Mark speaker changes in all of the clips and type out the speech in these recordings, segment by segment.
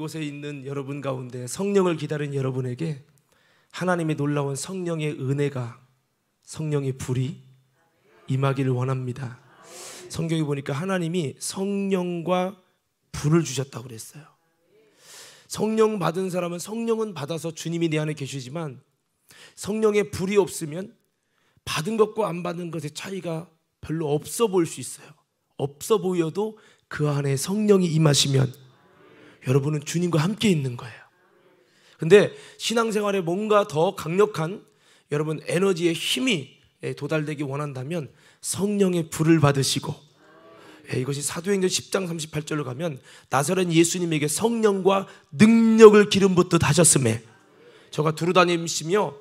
Speaker 1: 이곳에 있는 여러분 가운데 성령을 기다리는 여러분에게 하나님의 놀라운 성령의 은혜가, 성령의 불이 임하기를 원합니다. 성경에 보니까 하나님이 성령과 불을 주셨다고 그랬어요. 성령 받은 사람은 성령은 받아서 주님이 내 안에 계시지만 성령의 불이 없으면 받은 것과 안 받은 것의 차이가 별로 없어 보일 수 있어요. 없어 보여도 그 안에 성령이 임하시면 여러분은 주님과 함께 있는 거예요. 근데 신앙생활에 뭔가 더 강력한 여러분 에너지의 힘이 도달되기 원한다면 성령의 불을 받으시고, 이것이 사도행전 10장 38절로 가면 나사렛 예수님에게 성령과 능력을 기름 붓듯 하셨음에 저가 두루 다니시며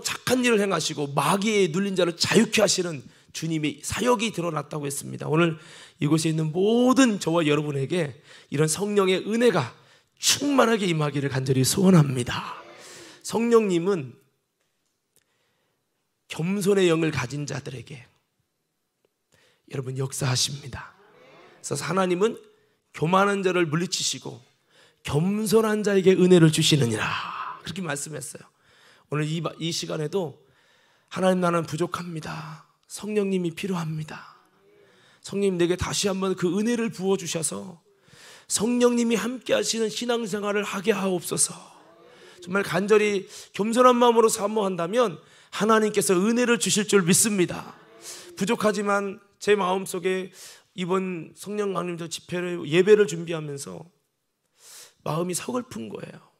Speaker 1: 착한 일을 행하시고 마귀에 눌린 자를 자유케 하시는 주님의 사역이 드러났다고 했습니다. 오늘 이곳에 있는 모든 저와 여러분에게 이런 성령의 은혜가 충만하게 임하기를 간절히 소원합니다. 성령님은 겸손의 영을 가진 자들에게 여러분 역사하십니다. 그래서 하나님은 교만한 자를 물리치시고 겸손한 자에게 은혜를 주시느니라, 그렇게 말씀했어요. 오늘 이 시간에도 하나님, 나는 부족합니다. 성령님이 필요합니다. 성령님 내게 다시 한번 그 은혜를 부어주셔서 성령님이 함께 하시는 신앙생활을 하게 하옵소서. 정말 간절히 겸손한 마음으로 사모한다면 하나님께서 은혜를 주실 줄 믿습니다. 부족하지만 제 마음속에 이번 성령 강림절 집회를, 예배를 준비하면서 마음이 서글픈 거예요.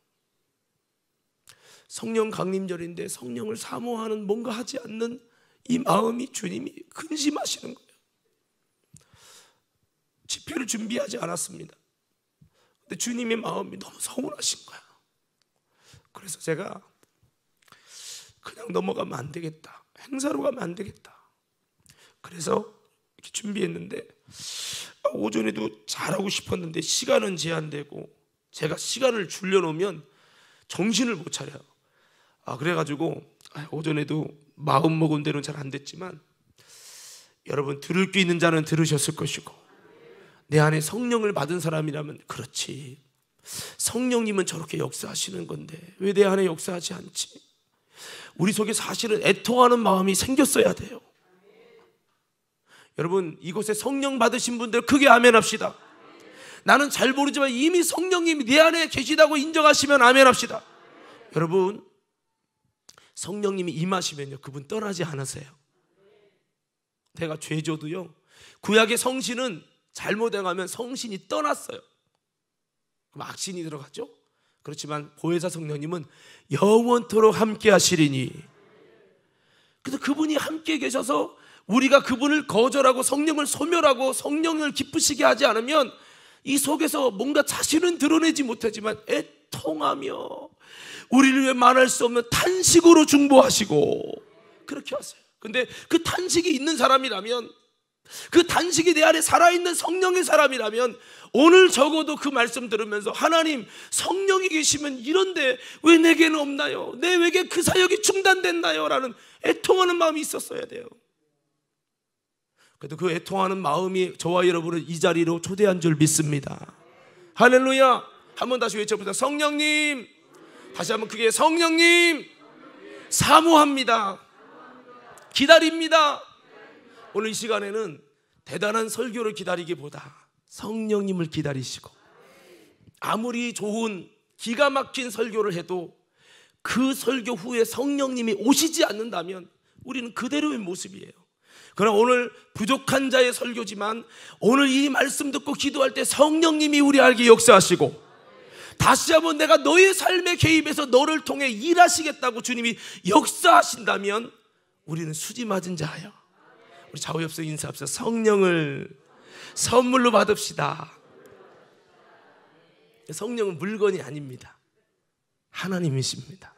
Speaker 1: 성령 강림절인데 성령을 사모하는, 뭔가 하지 않는 이 마음이 주님이 근심하시는 거예요. 집회를 준비하지 않았습니다. 근데 주님의 마음이 너무 서운하신 거야. 그래서 제가 그냥 넘어가면 안 되겠다, 행사로 가면 안 되겠다, 그래서 이렇게 준비했는데 오전에도 잘하고 싶었는데 시간은 제한되고 제가 시간을 줄여놓으면 정신을 못 차려요. 그래가지고 오전에도 마음 먹은 대로는 잘 안 됐지만 여러분, 들을 게 있는 자는 들으셨을 것이고 내 안에 성령을 받은 사람이라면, 그렇지, 성령님은 저렇게 역사하시는 건데 왜 내 안에 역사하지 않지? 우리 속에 사실은 애통하는 마음이 생겼어야 돼요. 여러분, 이곳에 성령 받으신 분들 크게 아멘 합시다. 나는 잘 모르지만 이미 성령님이 내 안에 계시다고 인정하시면 아멘 합시다. 여러분, 성령님이 임하시면요, 그분 떠나지 않으세요. 내가 죄져도요, 구약의 성신은 잘못 행하면 성신이 떠났어요. 그럼 악신이 들어갔죠. 그렇지만 보혜사 성령님은 영원토록 함께 하시리니, 그래서 그분이 함께 계셔서 우리가 그분을 거절하고 성령을 소멸하고 성령을 기쁘시게 하지 않으면 이 속에서 뭔가 자신은 드러내지 못하지만 애통하며 우리를 위해 말할 수 없는 탄식으로 중보하시고 그렇게 하세요. 근데 그 탄식이 있는 사람이라면, 그 단식이 내 안에 살아있는 성령의 사람이라면 오늘 적어도 그 말씀 들으면서 하나님, 성령이 계시면 이런데 왜 내게는 없나요? 내게 그 사역이 중단됐나요? 라는 애통하는 마음이 있었어야 돼요. 그래도 그 애통하는 마음이 저와 여러분을 이 자리로 초대한 줄 믿습니다. 할렐루야. 한번 다시 외쳐보자. 성령님. 다시 한번 크게, 성령님 사모합니다. 기다립니다. 오늘 이 시간에는 대단한 설교를 기다리기보다 성령님을 기다리시고, 아무리 좋은 기가 막힌 설교를 해도 그 설교 후에 성령님이 오시지 않는다면 우리는 그대로의 모습이에요. 그러나 오늘 부족한 자의 설교지만 오늘 이 말씀 듣고 기도할 때 성령님이 우리에게 역사하시고 다시 한번 내가 너의 삶에 개입해서 너를 통해 일하시겠다고 주님이 역사하신다면 우리는 수지 맞은 자예요. 우리 좌우 옆서 인사합시다. 성령을 선물로 받읍시다. 성령은 물건이 아닙니다. 하나님이십니다.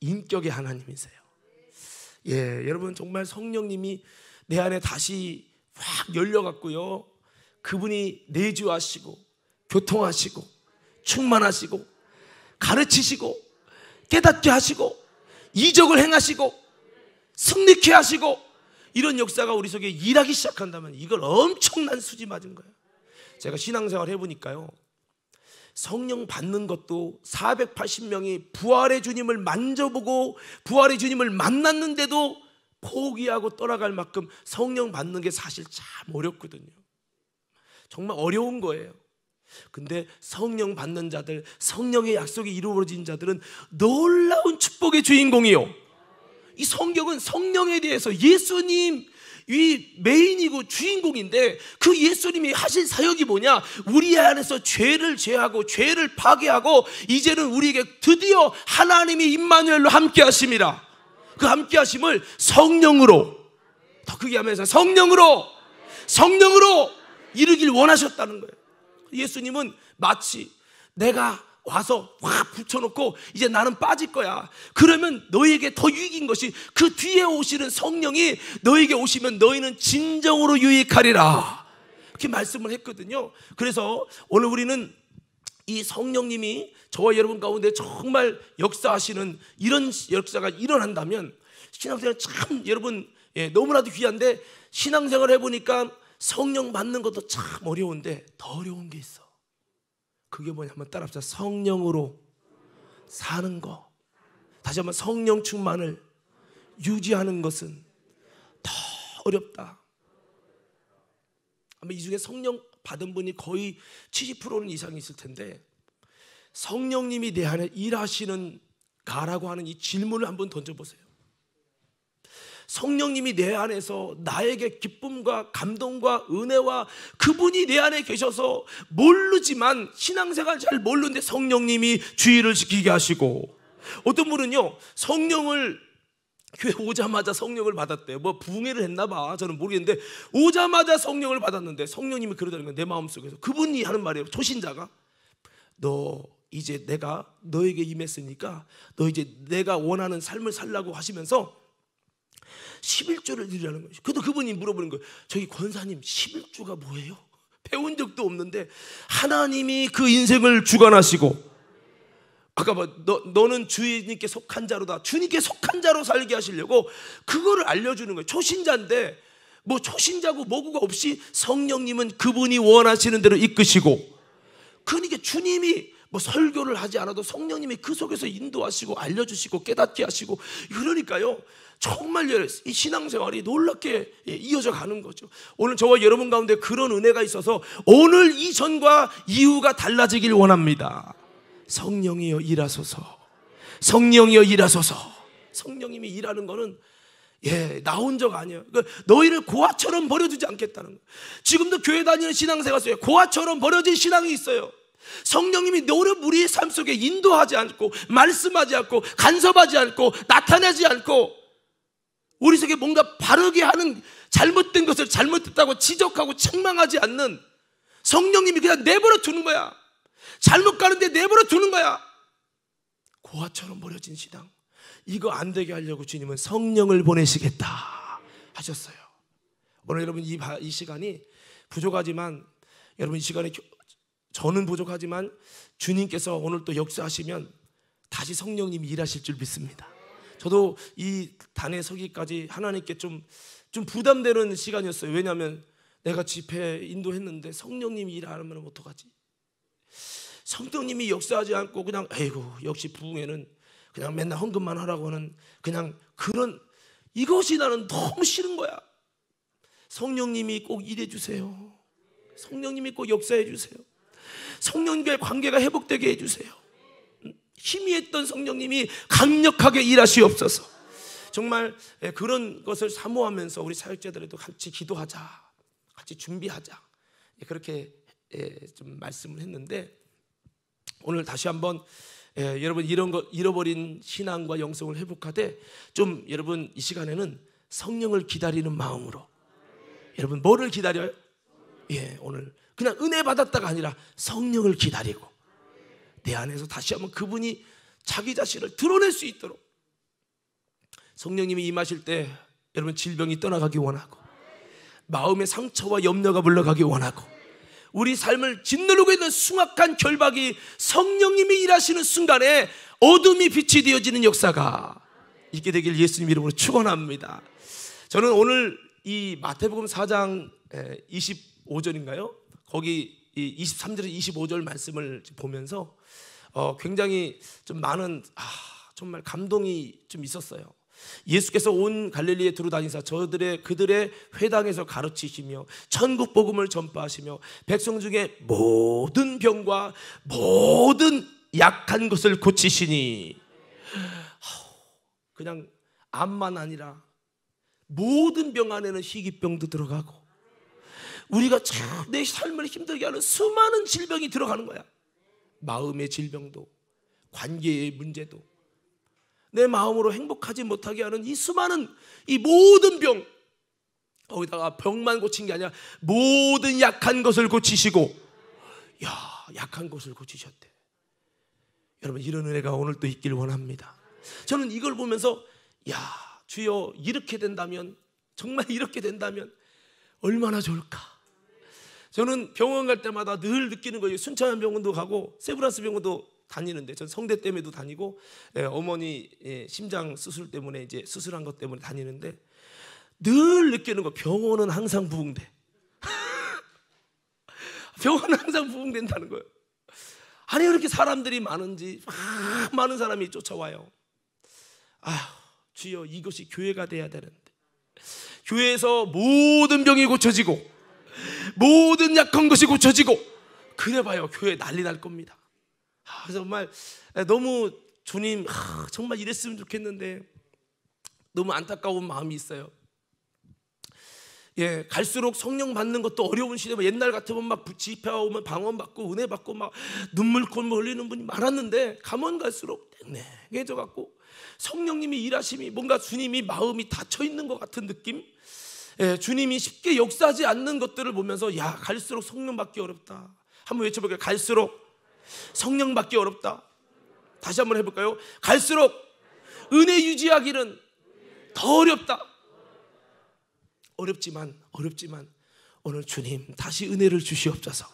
Speaker 1: 인격의 하나님이세요. 여러분, 정말 성령님이 내 안에 다시 확 열려갖고요, 그분이 내주하시고 교통하시고 충만하시고 가르치시고 깨닫게 하시고 이적을 행하시고 승리케 하시고 이런 역사가 우리 속에 일하기 시작한다면 이걸 엄청난 수지 맞은 거예요. 제가 신앙생활 해보니까요, 성령 받는 것도 480명이 부활의 주님을 만져보고 부활의 주님을 만났는데도 포기하고 떠나갈 만큼 성령 받는 게 사실 참 어렵거든요. 정말 어려운 거예요. 근데 성령 받는 자들, 성령의 약속이 이루어진 자들은 놀라운 축복의 주인공이요. 이 성경은 성령에 대해서 예수님 이 메인이고 주인공인데, 그 예수님이 하신 사역이 뭐냐? 우리 안에서 죄를 제하고 죄를 파괴하고 이제는 우리에게 드디어 하나님이 임마누엘로 함께 하심이라. 그 함께 하심을 성령으로, 더 크게 하면서 성령으로 이루길 원하셨다는 거예요. 예수님은 마치 내가 와서 확 붙여놓고 이제 나는 빠질 거야, 그러면 너에게 더 유익인 것이 그 뒤에 오시는 성령이 너에게 오시면 너희는 진정으로 유익하리라, 이렇게 말씀을 했거든요. 그래서 오늘 우리는 이 성령님이 저와 여러분 가운데 정말 역사하시는 이런 역사가 일어난다면, 신앙생활 참 여러분 너무나도 귀한데, 신앙생활 해보니까 성령 받는 것도 참 어려운데 더 어려운 게 있어. 그게 뭐냐? 한번 따라합시다. 성령으로 사는 거. 다시 한번, 성령 충만을 유지하는 것은 더 어렵다. 아마 이 중에 성령 받은 분이 거의 70%는 이상이 있을 텐데, 성령님이 내 안에 일하시는 가라고 하는 이 질문을 한번 던져보세요. 성령님이 내 안에서 나에게 기쁨과 감동과 은혜와 그분이 내 안에 계셔서 모르지만, 신앙생활 잘 모르는데 성령님이 주의를 지키게 하시고, 어떤 분은요 성령을 교회 오자마자 성령을 받았대요. 뭐 부흥회를 했나 봐, 저는 모르겠는데 오자마자 성령을 받았는데 성령님이 그러다는 거예요. 내 마음속에서 그분이 하는 말이에요. 초신자가, 너 이제 내가 너에게 임했으니까 너 이제 내가 원하는 삶을 살라고 하시면서 11조를 드리라는 거죠. 그래도 그분이 물어보는 거예요. 저기 권사님, 11조가 뭐예요? 배운 적도 없는데 하나님이 그 인생을 주관하시고, 아까 뭐 너는 주님께 속한 자로다, 주님께 속한 자로 살게 하시려고 그거를 알려주는 거예요. 초신자인데 뭐 초신자고 뭐고가 없이 성령님은 그분이 원하시는 대로 이끄시고, 그러니까 주님이 뭐 설교를 하지 않아도 성령님이 그 속에서 인도하시고 알려주시고 깨닫게 하시고, 그러니까요 정말 이 신앙생활이 놀랍게 이어져 가는 거죠. 오늘 저와 여러분 가운데 그런 은혜가 있어서 오늘 이전과 이후가 달라지길 원합니다. 성령이여 일하소서, 성령이여 일하소서. 성령님이 일하는 거는 나 혼자가 아니에요. 너희를 고아처럼 버려두지 않겠다는 거예요. 지금도 교회 다니는 신앙생활 속에 고아처럼 버려진 신앙이 있어요. 성령님이 너를 우리의 삶 속에 인도하지 않고 말씀하지 않고 간섭하지 않고 나타나지 않고 우리 속에 뭔가 바르게 하는, 잘못된 것을 잘못됐다고 지적하고 책망하지 않는 성령님이 그냥 내버려 두는 거야. 잘못 가는데 내버려 두는 거야. 고아처럼 버려진 신앙, 이거 안 되게 하려고 주님은 성령을 보내시겠다 하셨어요. 오늘 여러분 이 시간이 부족하지만, 여러분 이 시간에 저는 부족하지만 주님께서 오늘 또 역사하시면 다시 성령님이 일하실 줄 믿습니다. 저도 이 단에 서기까지 하나님께 좀 부담되는 시간이었어요. 왜냐하면 내가 집회 인도했는데 성령님이 일하면 어떡하지? 성령님이 역사하지 않고 그냥 아이고 역시 부흥회는 그냥 맨날 헌금만 하라고 하는 그냥 그런, 이것이 나는 너무 싫은 거야. 성령님이 꼭 일해 주세요. 성령님이 꼭 역사해 주세요. 성령님과의 관계가 회복되게 해주세요. 희미했던 성령님이 강력하게 일하시옵소서. 정말 그런 것을 사모하면서 우리 사역자들에도 같이 기도하자, 같이 준비하자, 그렇게 좀 말씀을 했는데, 오늘 다시 한번 여러분 이런 거 잃어버린 신앙과 영성을 회복하되 좀 여러분 이 시간에는 성령을 기다리는 마음으로, 여러분 뭐를 기다려요? 오늘 그냥 은혜 받았다가 아니라 성령을 기다리고 내 안에서 다시 한번 그분이 자기 자신을 드러낼 수 있도록, 성령님이 임하실 때 여러분 질병이 떠나가기 원하고 마음의 상처와 염려가 물러가기 원하고, 우리 삶을 짓누르고 있는 숭악한 결박이 성령님이 일하시는 순간에 어둠이 빛이 되어지는 역사가 있게 되길 예수님 이름으로 축원합니다. 저는 오늘 이 마태복음 4장 25절인가요? 거기 이 23절에서 25절 말씀을 보면서 굉장히 좀 많은 정말 감동이 좀 있었어요. 예수께서 온 갈릴리에 두루다니사 그들의 회당에서 가르치시며 천국 복음을 전파하시며 백성 중에 모든 병과 모든 약한 것을 고치시니, 그냥 암만 아니라 모든 병 안에는 희귀병도 들어가고 우리가 참 내 삶을 힘들게 하는 수많은 질병이 들어가는 거야. 마음의 질병도, 관계의 문제도, 내 마음으로 행복하지 못하게 하는 이 수많은 이 모든 병, 거기다가 병만 고친 게 아니라 모든 약한 것을 고치시고, 약한 것을 고치셨대. 여러분, 이런 은혜가 오늘 또 있길 원합니다. 저는 이걸 보면서 주여, 이렇게 된다면, 정말 이렇게 된다면 얼마나 좋을까. 저는 병원 갈 때마다 늘 느끼는 거예요. 순천병원도 가고 세브란스 병원도 다니는데, 전 성대 때문에도 다니고, 어머니 심장 수술 때문에 이제 수술한 것 때문에 다니는데, 늘 느끼는 거, 병원은 항상 부흥돼. 병원은 항상 부흥된다는 거예요. 아니, 왜 이렇게 사람들이 많은지, 많은 사람이 쫓아와요. 주여, 이것이 교회가 돼야 되는데, 교회에서 모든 병이 고쳐지고 모든 약한 것이 고쳐지고 그래봐요, 교회 난리 날 겁니다. 정말 너무 주님, 정말 이랬으면 좋겠는데 너무 안타까운 마음이 있어요. 갈수록 성령 받는 것도 어려운 시대면, 옛날 같으면 막 집회 오면 방언 받고 은혜 받고 막 눈물 콧물 흘리는 분이 많았는데, 가면 갈수록 냉랭해져 갖고 성령님이 일하심이, 뭔가 주님이 마음이 닫혀 있는 것 같은 느낌, 주님이 쉽게 역사하지 않는 것들을 보면서 갈수록 성령 받기 어렵다. 한번 외쳐볼까요? 갈수록 성령 받기 어렵다. 다시 한번 해볼까요? 갈수록 은혜 유지하기는 더 어렵다. 어렵지만 오늘 주님 다시 은혜를 주시옵소서.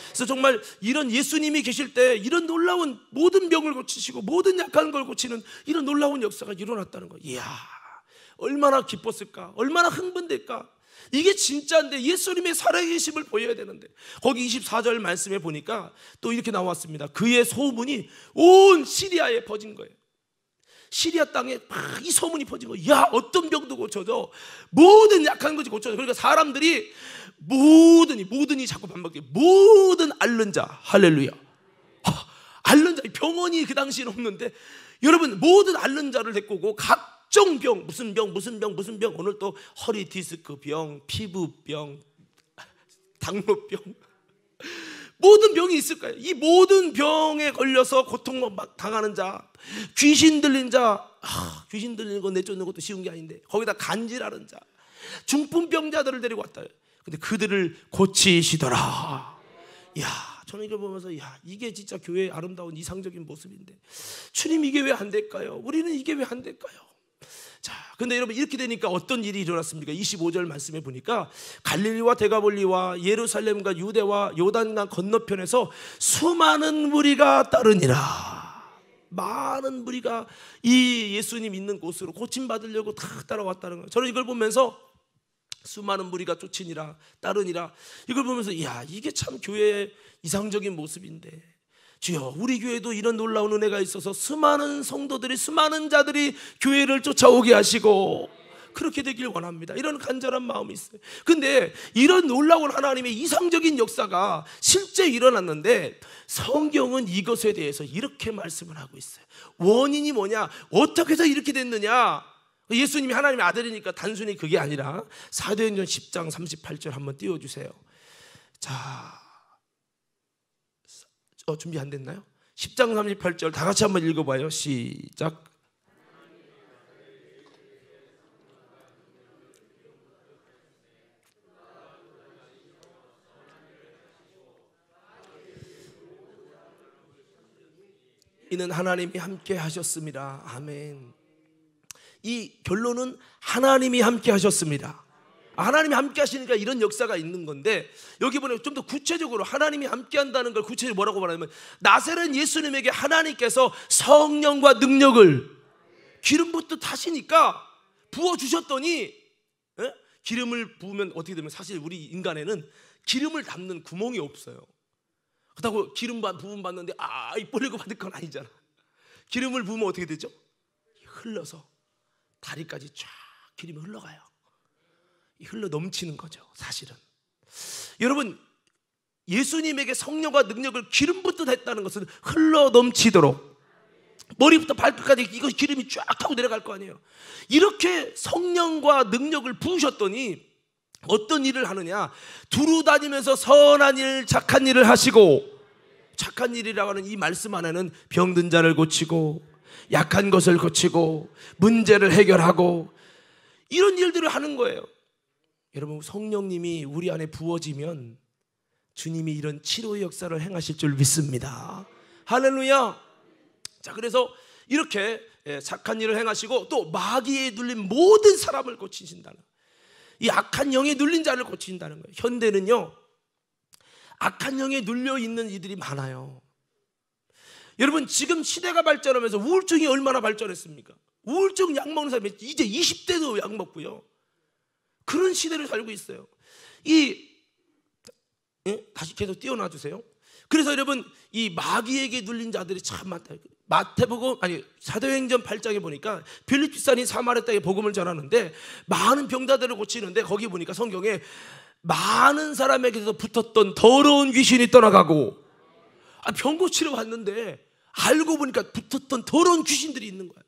Speaker 1: 그래서 정말 이런 예수님이 계실 때 이런 놀라운 모든 병을 고치시고 모든 약한 걸 고치는 이런 놀라운 역사가 일어났다는 거예요. 이야, 얼마나 기뻤을까, 얼마나 흥분될까. 이게 진짜인데, 예수님의 살아계심을 보여야 되는데, 거기 24절 말씀에 보니까 또 이렇게 나왔습니다. 그의 소문이 온 시리아에 퍼진 거예요. 시리아 땅에 막 이 소문이 퍼진 거예요. 어떤 병도 고쳐져, 모든 약한 것이 고쳐져. 그러니까 사람들이 모든이 자꾸 반복해. 모든 앓는 자, 할렐루야. 앓는 자, 병원이 그 당시에는 없는데, 여러분, 모든 앓는 자를 데리고 오고 각종 병, 무슨 병, 오늘 또 허리 디스크 병, 피부병, 당뇨병, 모든 병이 있을 거예요. 이 모든 병에 걸려서 고통 당하는 자, 귀신 들린 자, 귀신 들리는 거 내쫓는 것도 쉬운 게 아닌데, 거기다 간질하는 자, 중풍병자들을 데리고 왔다. 근데 그들을 고치시더라. 저는 이걸 보면서 이게 진짜 교회의 아름다운 이상적인 모습인데, 주님, 이게 왜 안 될까요? 우리는 이게 왜 안 될까요? 자, 근데 여러분, 이렇게 되니까 어떤 일이 일어났습니까? 25절 말씀에 보니까 갈릴리와 데가볼리와 예루살렘과 유대와 요단강 건너편에서 수많은 무리가 따르니라. 많은 무리가 이 예수님 있는 곳으로 고침받으려고 다 따라왔다는 거예요. 저는 이걸 보면서 수많은 무리가 쫓으니라, 따르니라, 이걸 보면서 이게 참 교회의 이상적인 모습인데, 주여, 우리 교회도 이런 놀라운 은혜가 있어서 수많은 성도들이, 수많은 자들이 교회를 쫓아오게 하시고 그렇게 되길 원합니다. 이런 간절한 마음이 있어요. 근데 이런 놀라운 하나님의 이상적인 역사가 실제 일어났는데, 성경은 이것에 대해서 이렇게 말씀을 하고 있어요. 원인이 뭐냐, 어떻게 해서 이렇게 됐느냐. 예수님이 하나님의 아들이니까 단순히 그게 아니라, 사도행전 10장 38절 한번 띄워주세요. 자, 준비 안 됐나요? 10장 38절 다 같이 한번 읽어봐요. 시작. 이는 하나님이 함께 하셨습니다. 아멘. 이 결론은 하나님이 함께 하셨습니다. 하나님이 함께 하시니까 이런 역사가 있는 건데, 여기 보면 좀 더 구체적으로 하나님이 함께 한다는 걸 구체적으로 뭐라고 말하냐면, 나사렛 예수님에게 하나님께서 성령과 능력을 기름부터 타시니까 부어주셨더니, 기름을 부으면 어떻게 되면, 사실 우리 인간에는 기름을 담는 구멍이 없어요. 그렇다고 기름 부음 받는데 입 벌리고 받을 건 아니잖아. 기름을 부으면 어떻게 되죠? 흘러서 다리까지 쫙 기름이 흘러가요. 흘러 넘치는 거죠, 사실은. 여러분, 예수님에게 성령과 능력을 기름부터 했다는 것은 흘러 넘치도록 머리부터 발끝까지 이거 기름이 쫙 하고 내려갈 거 아니에요. 이렇게 성령과 능력을 부으셨더니 어떤 일을 하느냐? 두루 다니면서 선한 일, 착한 일을 하시고, 착한 일이라고 하는 이 말씀 안에는 병든 자를 고치고 약한 것을 고치고 문제를 해결하고 이런 일들을 하는 거예요. 여러분, 성령님이 우리 안에 부어지면 주님이 이런 치료의 역사를 행하실 줄 믿습니다. 할렐루야. 자, 그래서 이렇게 착한 일을 행하시고 또 마귀에 눌린 모든 사람을 고치신다는, 이 악한 영에 눌린 자를 고친다는 거예요. 현대는요, 악한 영에 눌려 있는 이들이 많아요. 여러분, 지금 시대가 발전하면서 우울증이 얼마나 발전했습니까? 우울증 약 먹는 사람이 이제 20대도 약 먹고요. 그런 시대를 살고 있어요. 다시 계속 띄워놔 주세요. 그래서 여러분, 이 마귀에게 눌린 자들이 참 많다. 사도행전 8장에 보니까 빌립비산이 사마리아 땅에 복음을 전하는데 많은 병자들을 고치는데 거기 보니까 성경에 많은 사람에게서 붙었던 더러운 귀신이 떠나가고, 병 고치러 갔는데 알고 보니까 붙었던 더러운 귀신들이 있는 거예요.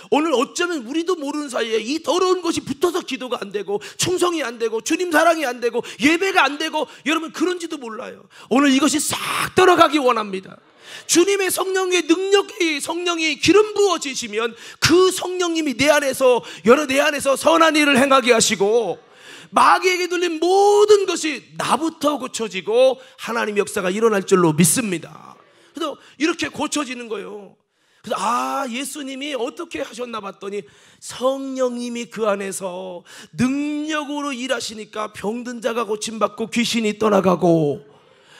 Speaker 1: 오늘 어쩌면 우리도 모르는 사이에 이 더러운 것이 붙어서 기도가 안 되고 충성이 안 되고 주님 사랑이 안 되고 예배가 안 되고, 여러분 그런지도 몰라요. 오늘 이것이 싹 떠나가기 원합니다. 주님의 성령의 능력이, 성령이 기름 부어지시면 그 성령님이 내 안에서 선한 일을 행하게 하시고 마귀에게 눌린 모든 것이 나부터 고쳐지고 하나님의 역사가 일어날 줄로 믿습니다. 그래서 이렇게 고쳐지는 거예요. 그래서 예수님이 어떻게 하셨나 봤더니 성령님이 그 안에서 능력으로 일하시니까 병든 자가 고침받고 귀신이 떠나가고,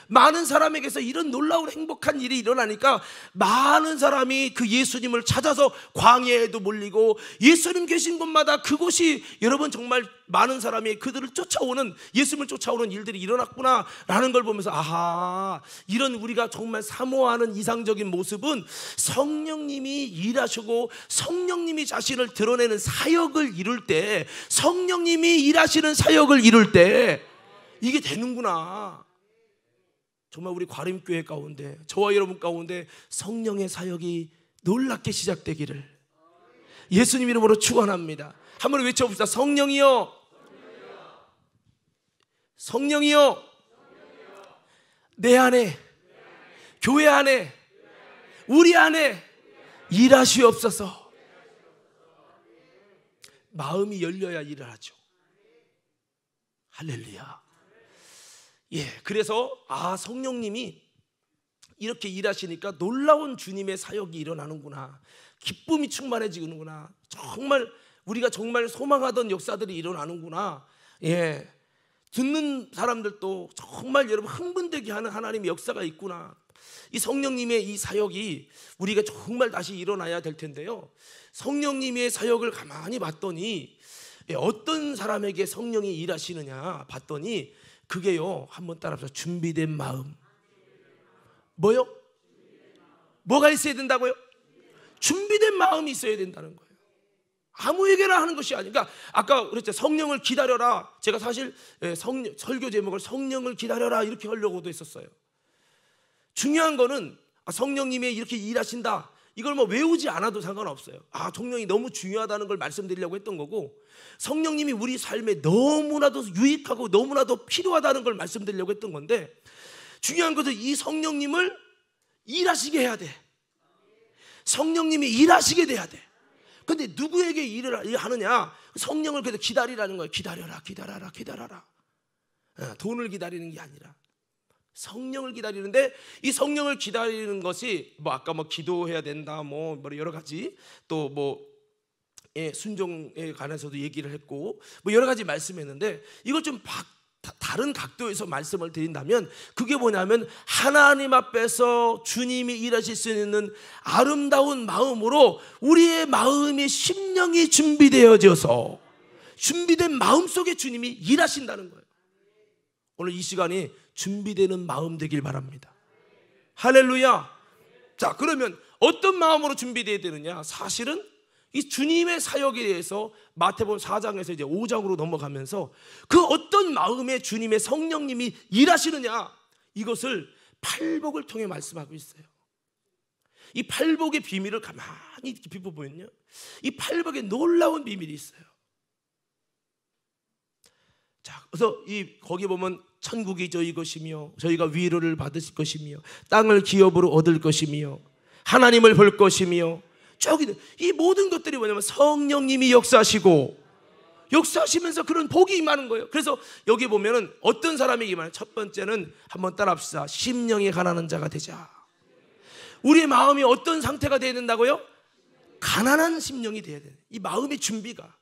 Speaker 1: 많은 사람에게서 이런 놀라운 행복한 일이 일어나니까 많은 사람이 그 예수님을 찾아서 광야에도 몰리고, 예수님 계신 곳마다 그곳이, 여러분 정말 많은 사람이 그들을 쫓아오는, 예수님을 쫓아오는 일들이 일어났구나 라는 걸 보면서 이런 우리가 정말 사모하는 이상적인 모습은 성령님이 일하시고 성령님이 자신을 드러내는 사역을 이룰 때, 성령님이 일하시는 사역을 이룰 때 이게 되는구나. 정말 우리 과림교회 가운데, 저와 여러분 가운데 성령의 사역이 놀랍게 시작되기를 예수님 이름으로 축원합니다. 한번 외쳐봅시다. 성령이여, 성령이여, 내 안에, 교회 안에, 우리 안에 일하시옵소서. 마음이 열려야 일을 하죠. 할렐루야. 그래서 성령님이 이렇게 일하시니까 놀라운 주님의 사역이 일어나는구나, 기쁨이 충만해지는구나, 정말 우리가 정말 소망하던 역사들이 일어나는구나. 듣는 사람들도 정말 여러분 흥분되게 하는 하나님의 역사가 있구나. 이 성령님의 이 사역이 우리가 정말 다시 일어나야 될 텐데요, 성령님의 사역을 가만히 봤더니 어떤 사람에게 성령이 일하시느냐 봤더니 그게요, 한번 따라합시다. 준비된 마음. 뭐요? 뭐가 있어야 된다고요? 준비된 마음이 있어야 된다는 거예요. 아무에게나 하는 것이 아니니까, 아까 그랬죠, 성령을 기다려라. 제가 사실 설교 제목을 성령을 기다려라 이렇게 하려고도 했었어요. 중요한 거는 성령님이 이렇게 일하신다, 이걸 외우지 않아도 상관없어요. 성령이 너무 중요하다는 걸 말씀드리려고 했던 거고, 성령님이 우리 삶에 너무나도 유익하고 너무나도 필요하다는 걸 말씀드리려고 했던 건데, 중요한 것은 이 성령님을 일하시게 해야 돼. 성령님이 일하시게 돼야 돼. 근데 누구에게 일을 하느냐? 성령을 그래도 기다리라는 거예요. 기다려라, 기다려라, 기다려라. 돈을 기다리는 게 아니라 성령을 기다리는데, 이 성령을 기다리는 것이 아까 기도해야 된다, 여러 가지 또 순종에 관해서도 얘기를 했고 여러 가지 말씀했는데, 이걸 좀 다른 각도에서 말씀을 드린다면 그게 뭐냐면, 하나님 앞에서 주님이 일하실 수 있는 아름다운 마음으로 우리의 마음이, 심령이 준비되어져서 준비된 마음 속에 주님이 일하신다는 거예요. 오늘 이 시간이 준비되는 마음 되길 바랍니다. 할렐루야. 자, 그러면 어떤 마음으로 준비되어야 되느냐? 사실은 이 주님의 사역에 대해서 마태복음 4장에서 이제 5장으로 넘어가면서 그 어떤 마음에 주님의 성령님이 일하시느냐, 이것을 팔복을 통해 말씀하고 있어요. 이 팔복의 비밀을 가만히 비춰보면요, 이 팔복에 놀라운 비밀이 있어요. 자, 그래서 거기 보면 천국이 저희 것이며 저희가 위로를 받으실 것이며 땅을 기업으로 얻을 것이며 하나님을 볼 것이며, 저기 이 모든 것들이 뭐냐면 성령님이 역사하시면서 그런 복이 임하는 거예요. 그래서 여기 보면은 어떤 사람이 임하는, 첫 번째는 한번 따라합시다. 심령이 가난한 자가 되자. 우리의 마음이 어떤 상태가 되어야 된다고요? 가난한 심령이 되어야 돼요. 이 마음의 준비가.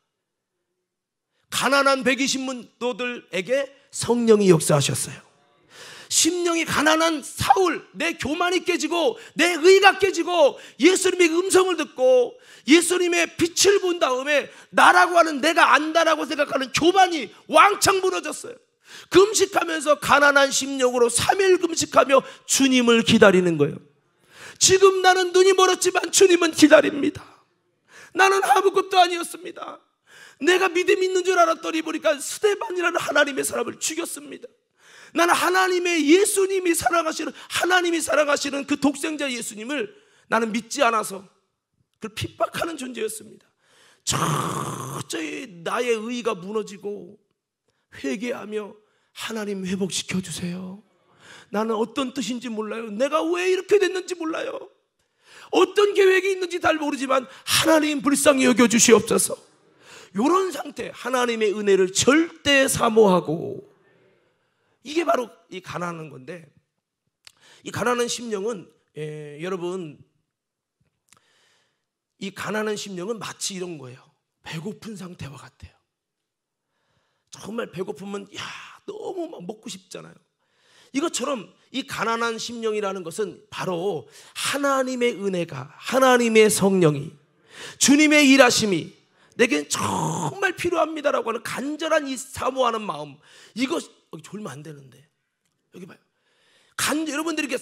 Speaker 1: 가난한 120문도들에게 성령이 역사하셨어요. 심령이 가난한 사울, 내 교만이 깨지고 내 의가 깨지고 예수님의 음성을 듣고 예수님의 빛을 본 다음에 나라고 하는, 내가 안다라고 생각하는 교만이 왕창 무너졌어요. 금식하면서 가난한 심령으로 3일 금식하며 주님을 기다리는 거예요. 지금 나는 눈이 멀었지만 주님은 기다립니다. 나는 아무것도 아니었습니다. 내가 믿음 있는 줄 알았더니 보니까 스데반이라는 하나님의 사람을 죽였습니다. 나는 하나님의 예수님이 사랑하시는, 하나님이 사랑하시는 그 독생자 예수님을 나는 믿지 않아서 그 핍박하는 존재였습니다. 철저히 나의 의가 무너지고 회개하며 하나님 회복시켜 주세요. 나는 어떤 뜻인지 몰라요. 내가 왜 이렇게 됐는지 몰라요. 어떤 계획이 있는지 잘 모르지만 하나님 불쌍히 여겨주시옵소서. 이런 상태, 하나님의 은혜를 절대 사모하고, 이게 바로 이 가난한 건데, 이 가난한 심령은 여러분, 이 가난한 심령은 마치 이런 거예요. 배고픈 상태와 같아요. 정말 배고프면 너무 막 먹고 싶잖아요. 이것처럼 이 가난한 심령이라는 것은 바로 하나님의 은혜가, 하나님의 성령이, 주님의 일하심이 내겐 정말 필요합니다라고 하는 간절한 이 사모하는 마음, 이거 졸면 안 되는데, 여기 봐요. 여러분들에게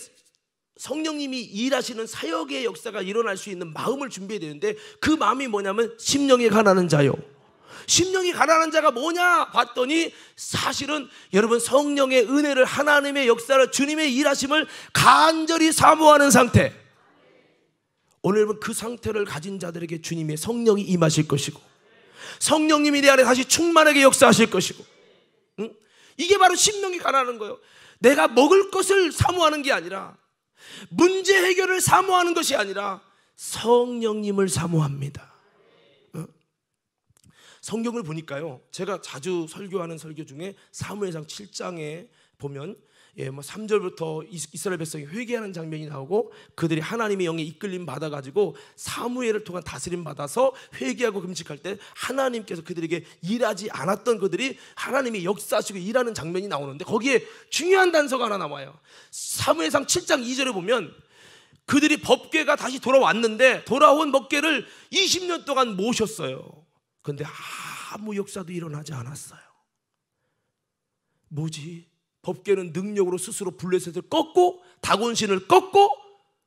Speaker 1: 성령님이 일하시는 사역의 역사가 일어날 수 있는 마음을 준비해야 되는데, 그 마음이 뭐냐면 심령이 가난한 자요. 심령이 가난한 자가 뭐냐 봤더니 사실은 여러분 성령의 은혜를, 하나님의 역사를, 주님의 일하심을 간절히 사모하는 상태. 오늘 여러분 그 상태를 가진 자들에게 주님의 성령이 임하실 것이고, 성령님이 내 안에 다시 충만하게 역사하실 것이고, 이게 바로 심령이 가난한 거예요. 내가 먹을 것을 사모하는 게 아니라, 문제 해결을 사모하는 것이 아니라 성령님을 사모합니다. 성경을 보니까요, 제가 자주 설교하는 설교 중에 사무엘상 7장에 보면 3절부터 이스라엘 백성이 회개하는 장면이 나오고, 그들이 하나님의 영에 이끌림 받아가지고 사무엘을 통한 다스림 받아서 회개하고 금식할 때 하나님께서 그들에게 일하지 않았던 그들이 하나님이 역사하시고 일하는 장면이 나오는데, 거기에 중요한 단서가 하나 나와요. 사무엘상 7장 2절에 보면 그들이 법궤가 다시 돌아왔는데, 돌아온 법궤를 20년 동안 모셨어요. 그런데 아무 역사도 일어나지 않았어요. 뭐지? 법궤는 능력으로 스스로 블레셋을 꺾고 다곤신을 꺾고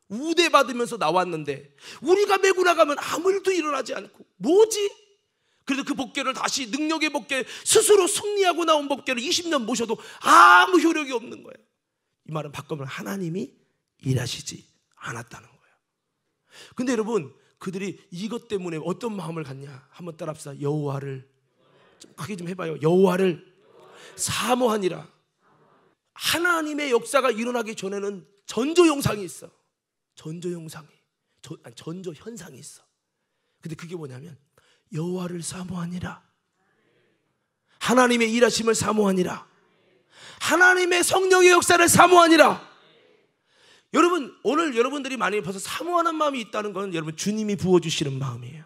Speaker 1: 우대받으면서 나왔는데, 우리가 메고 나가면 아무 일도 일어나지 않고, 뭐지? 그래서 그 법궤를 다시, 능력의 법궤, 스스로 승리하고 나온 법궤를 20년 모셔도 아무 효력이 없는 거예요. 이 말은 바꾸면 하나님이 일하시지 않았다는 거예요. 근데 여러분, 그들이 이것 때문에 어떤 마음을 갖냐? 한번 따라합시다. 여호와를, 좀 크게 좀 해봐요. 여호와를 사모하니라. 하나님의 역사가 일어나기 전에는 전조 영상이 있어. 전조 현상이 있어. 근데 그게 뭐냐면 여호와를 사모하니라. 하나님의 일하심을 사모하니라. 하나님의 성령의 역사를 사모하니라. 여러분, 오늘 여러분들이 만약에 벌써 사모하는 마음이 있다는 건 여러분 주님이 부어주시는 마음이에요.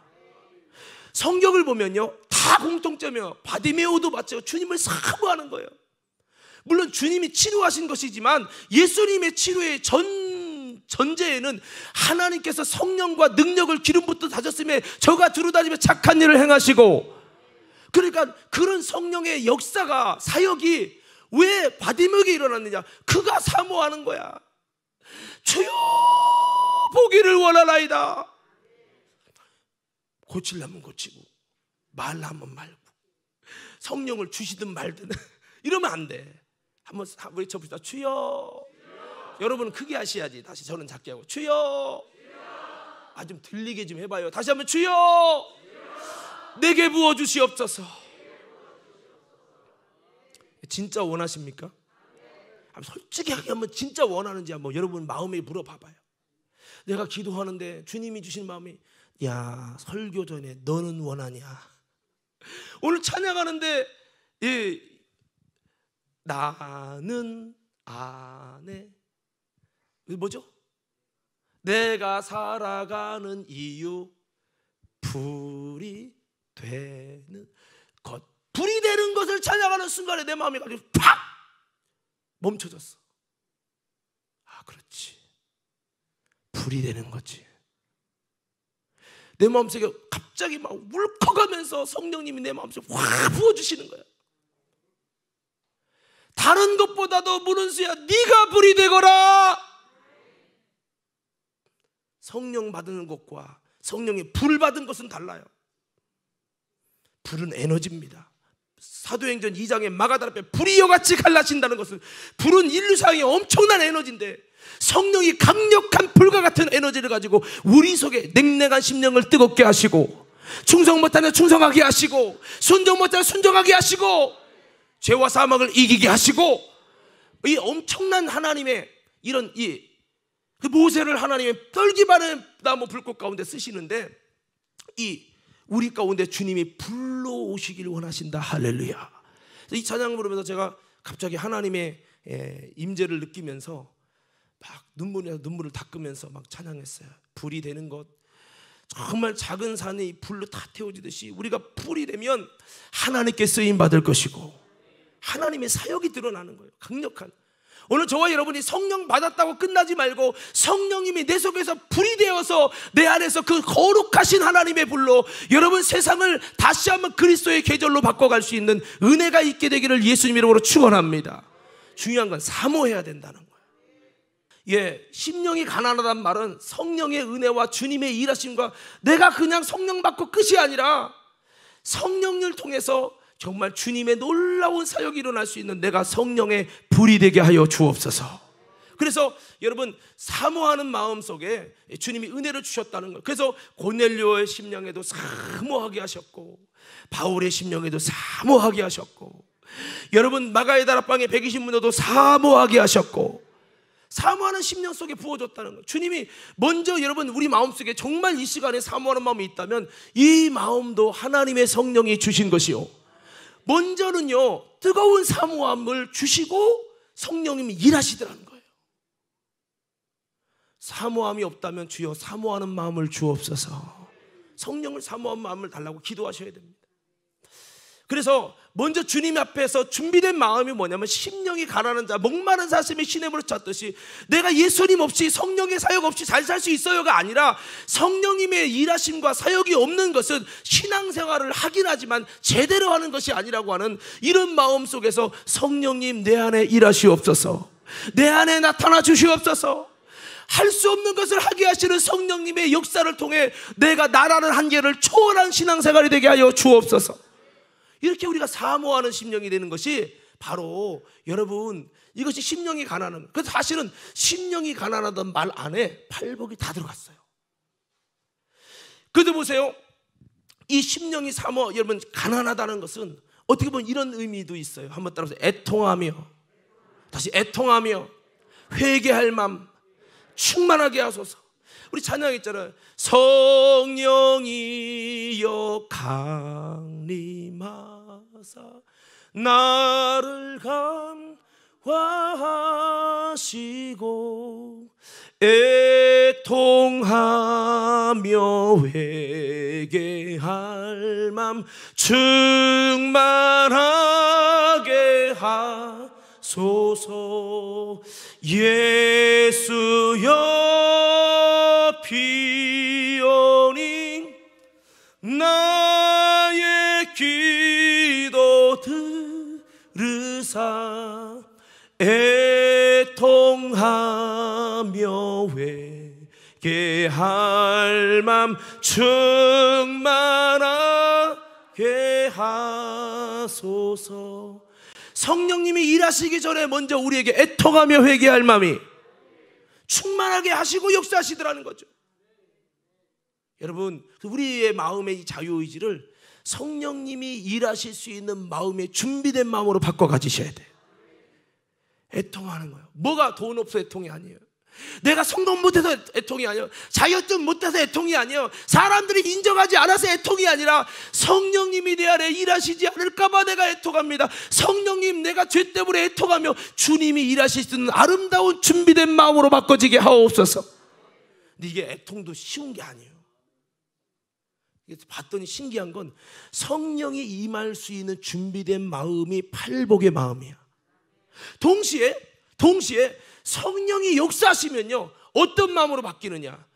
Speaker 1: 성경을 보면요, 다 공통점이에요. 바디메오도 마찬가지로 주님을 사모하는 거예요. 물론 주님이 치료하신 것이지만 예수님의 치료의 전제에는 하나님께서 성령과 능력을 기름부터 다졌음에 저가 두루다니며 착한 일을 행하시고, 그러니까 그런 성령의 역사가, 사역이 왜 바디메오에게 일어났느냐? 그가 사모하는 거야. 주여 보기를 원하나이다. 고치려면 고치고 말하면 말고 성령을 주시든 말든 이러면 안 돼. 한번 외쳐봅시다. 주여. 여러분은 크게 하셔야지. 다시 저는 작게 하고 주여. 아, 좀 들리게 좀 해봐요. 다시 한번 주여. 내게 부어주시옵소서. 진짜 원하십니까? 솔직하게 한번 진짜 원하는지 한번 여러분 마음에 물어봐봐요. 내가 기도하는데 주님이 주신 마음이, 야, 설교 전에 너는 원하냐? 오늘 찬양하는데 나는 안해. 뭐죠? 내가 살아가는 이유 불이 되는 것. 불이 되는 것을 찬양하는 순간에 내 마음이 가지고 팍 멈춰졌어. 아, 그렇지. 불이 되는 거지. 내 마음속에 갑자기 막 울컥하면서 성령님이 내 마음속에 확 부어주시는 거야. 다른 것보다도 문은수야, 네가 불이 되거라. 성령 받는 것과 성령의 불 받은 것은 달라요. 불은 에너지입니다. 사도행전 2장에 마가다라 앞에 불이 이어같이 갈라진다는 것은, 불은 인류사의 엄청난 에너지인데 성령이 강력한 불과 같은 에너지를 가지고 우리 속에 냉랭한 심령을 뜨겁게 하시고, 충성 못하는 충성하게 하시고, 순종 못하는 순종하게 하시고, 죄와 사망을 이기게 하시고, 이 엄청난 하나님의 이런 그 모세를 하나님의 떨기만한 나무 불꽃 가운데 쓰시는데, 우리 가운데 주님이 불러 오시길 원하신다. 할렐루야. 이 찬양을 부르면서 제가 갑자기 하나님의 임재를 느끼면서 막 눈물을 닦으면서 막 찬양했어요. 불이 되는 것, 정말 작은 산이 불로 다 태워지듯이 우리가 불이 되면 하나님께 쓰임 받을 것이고 하나님의 사역이 드러나는 거예요. 강력한. 오늘 저와 여러분이 성령 받았다고 끝나지 말고 성령님이 내 속에서 불이 되어서 내 안에서 그 거룩하신 하나님의 불로 여러분 세상을 다시 한번 그리스도의 계절로 바꿔갈 수 있는 은혜가 있게 되기를 예수님 이름으로 축원합니다. 중요한 건 사모해야 된다는 거예요. 심령이 가난하다는 말은 성령의 은혜와 주님의 일하심과 내가 그냥 성령 받고 끝이 아니라 성령을 통해서 정말 주님의 놀라운 사역이 일어날 수 있는 내가 성령의 불이 되게 하여 주옵소서. 그래서 여러분 사모하는 마음 속에 주님이 은혜를 주셨다는 것. 그래서 고넬료의 심령에도 사모하게 하셨고 바울의 심령에도 사모하게 하셨고, 여러분 마가의 다락방에 120문호도 사모하게 하셨고, 사모하는 심령 속에 부어줬다는 거예요. 주님이 먼저 여러분 우리 마음속에 정말 이 시간에 사모하는 마음이 있다면 이 마음도 하나님의 성령이 주신 것이요, 먼저는요 뜨거운 사모함을 주시고 성령님이 일하시더라는 거예요. 사모함이 없다면 주여 사모하는 마음을 주옵소서. 성령을 사모하는 마음을 달라고 기도하셔야 됩니다. 그래서 먼저 주님 앞에서 준비된 마음이 뭐냐면, 심령이 가난한 자 목마른 사슴이 시냇물을 찾듯이 내가 예수님 없이 성령의 사역 없이 잘 살 수 있어요가 아니라, 성령님의 일하심과 사역이 없는 것은 신앙생활을 하긴 하지만 제대로 하는 것이 아니라고 하는 이런 마음 속에서 성령님 내 안에 일하시옵소서, 내 안에 나타나 주시옵소서. 할 수 없는 것을 하게 하시는 성령님의 역사를 통해 내가 나라는 한계를 초월한 신앙생활이 되게 하여 주옵소서. 이렇게 우리가 사모하는 심령이 되는 것이 바로 여러분 이것이 심령이 가난한 거예요. 그래서 사실은 심령이 가난하던 말 안에 팔복이 다 들어갔어요. 그런데 보세요, 이 심령이 여러분 가난하다는 것은 어떻게 보면 이런 의미도 있어요. 한번 따라서 애통하며, 다시 애통하며 회개할 마음 충만하게 하소서. 우리 찬양했잖아요. 성령이여 강림하사 나를 감화하시고 애통하며 회개할 맘 충만하게 하소서. 예수여 피오니 나의 기도 들으사 애통하며 애통하며 회개할 맘 충만하게 하소서. 성령님이 일하시기 전에 먼저 우리에게 애통하며 회개할 마음이 충만하게 하시고 역사하시더라는 거죠. 여러분, 우리의 마음의 이 자유의지를 성령님이 일하실 수 있는 마음의 준비된 마음으로 바꿔 가지셔야 돼요. 애통하는 거예요. 뭐가 돈 없어 애통이 아니에요. 내가 성공 못해서 애통이 아니에요. 자격증 못해서 애통이 아니에요. 사람들이 인정하지 않아서 애통이 아니라 성령님이 내 안에 일하시지 않을까봐 내가 애통합니다. 성령님, 내가 죄 때문에 애통하며 주님이 일하실 수 있는 아름다운 준비된 마음으로 바꿔지게 하옵소서. 근데 이게 애통도 쉬운 게 아니에요. 봤더니 신기한 건 성령이 임할 수 있는 준비된 마음이 팔복의 마음이야. 동시에 성령이 역사하시면요, 어떤 마음으로 바뀌느냐?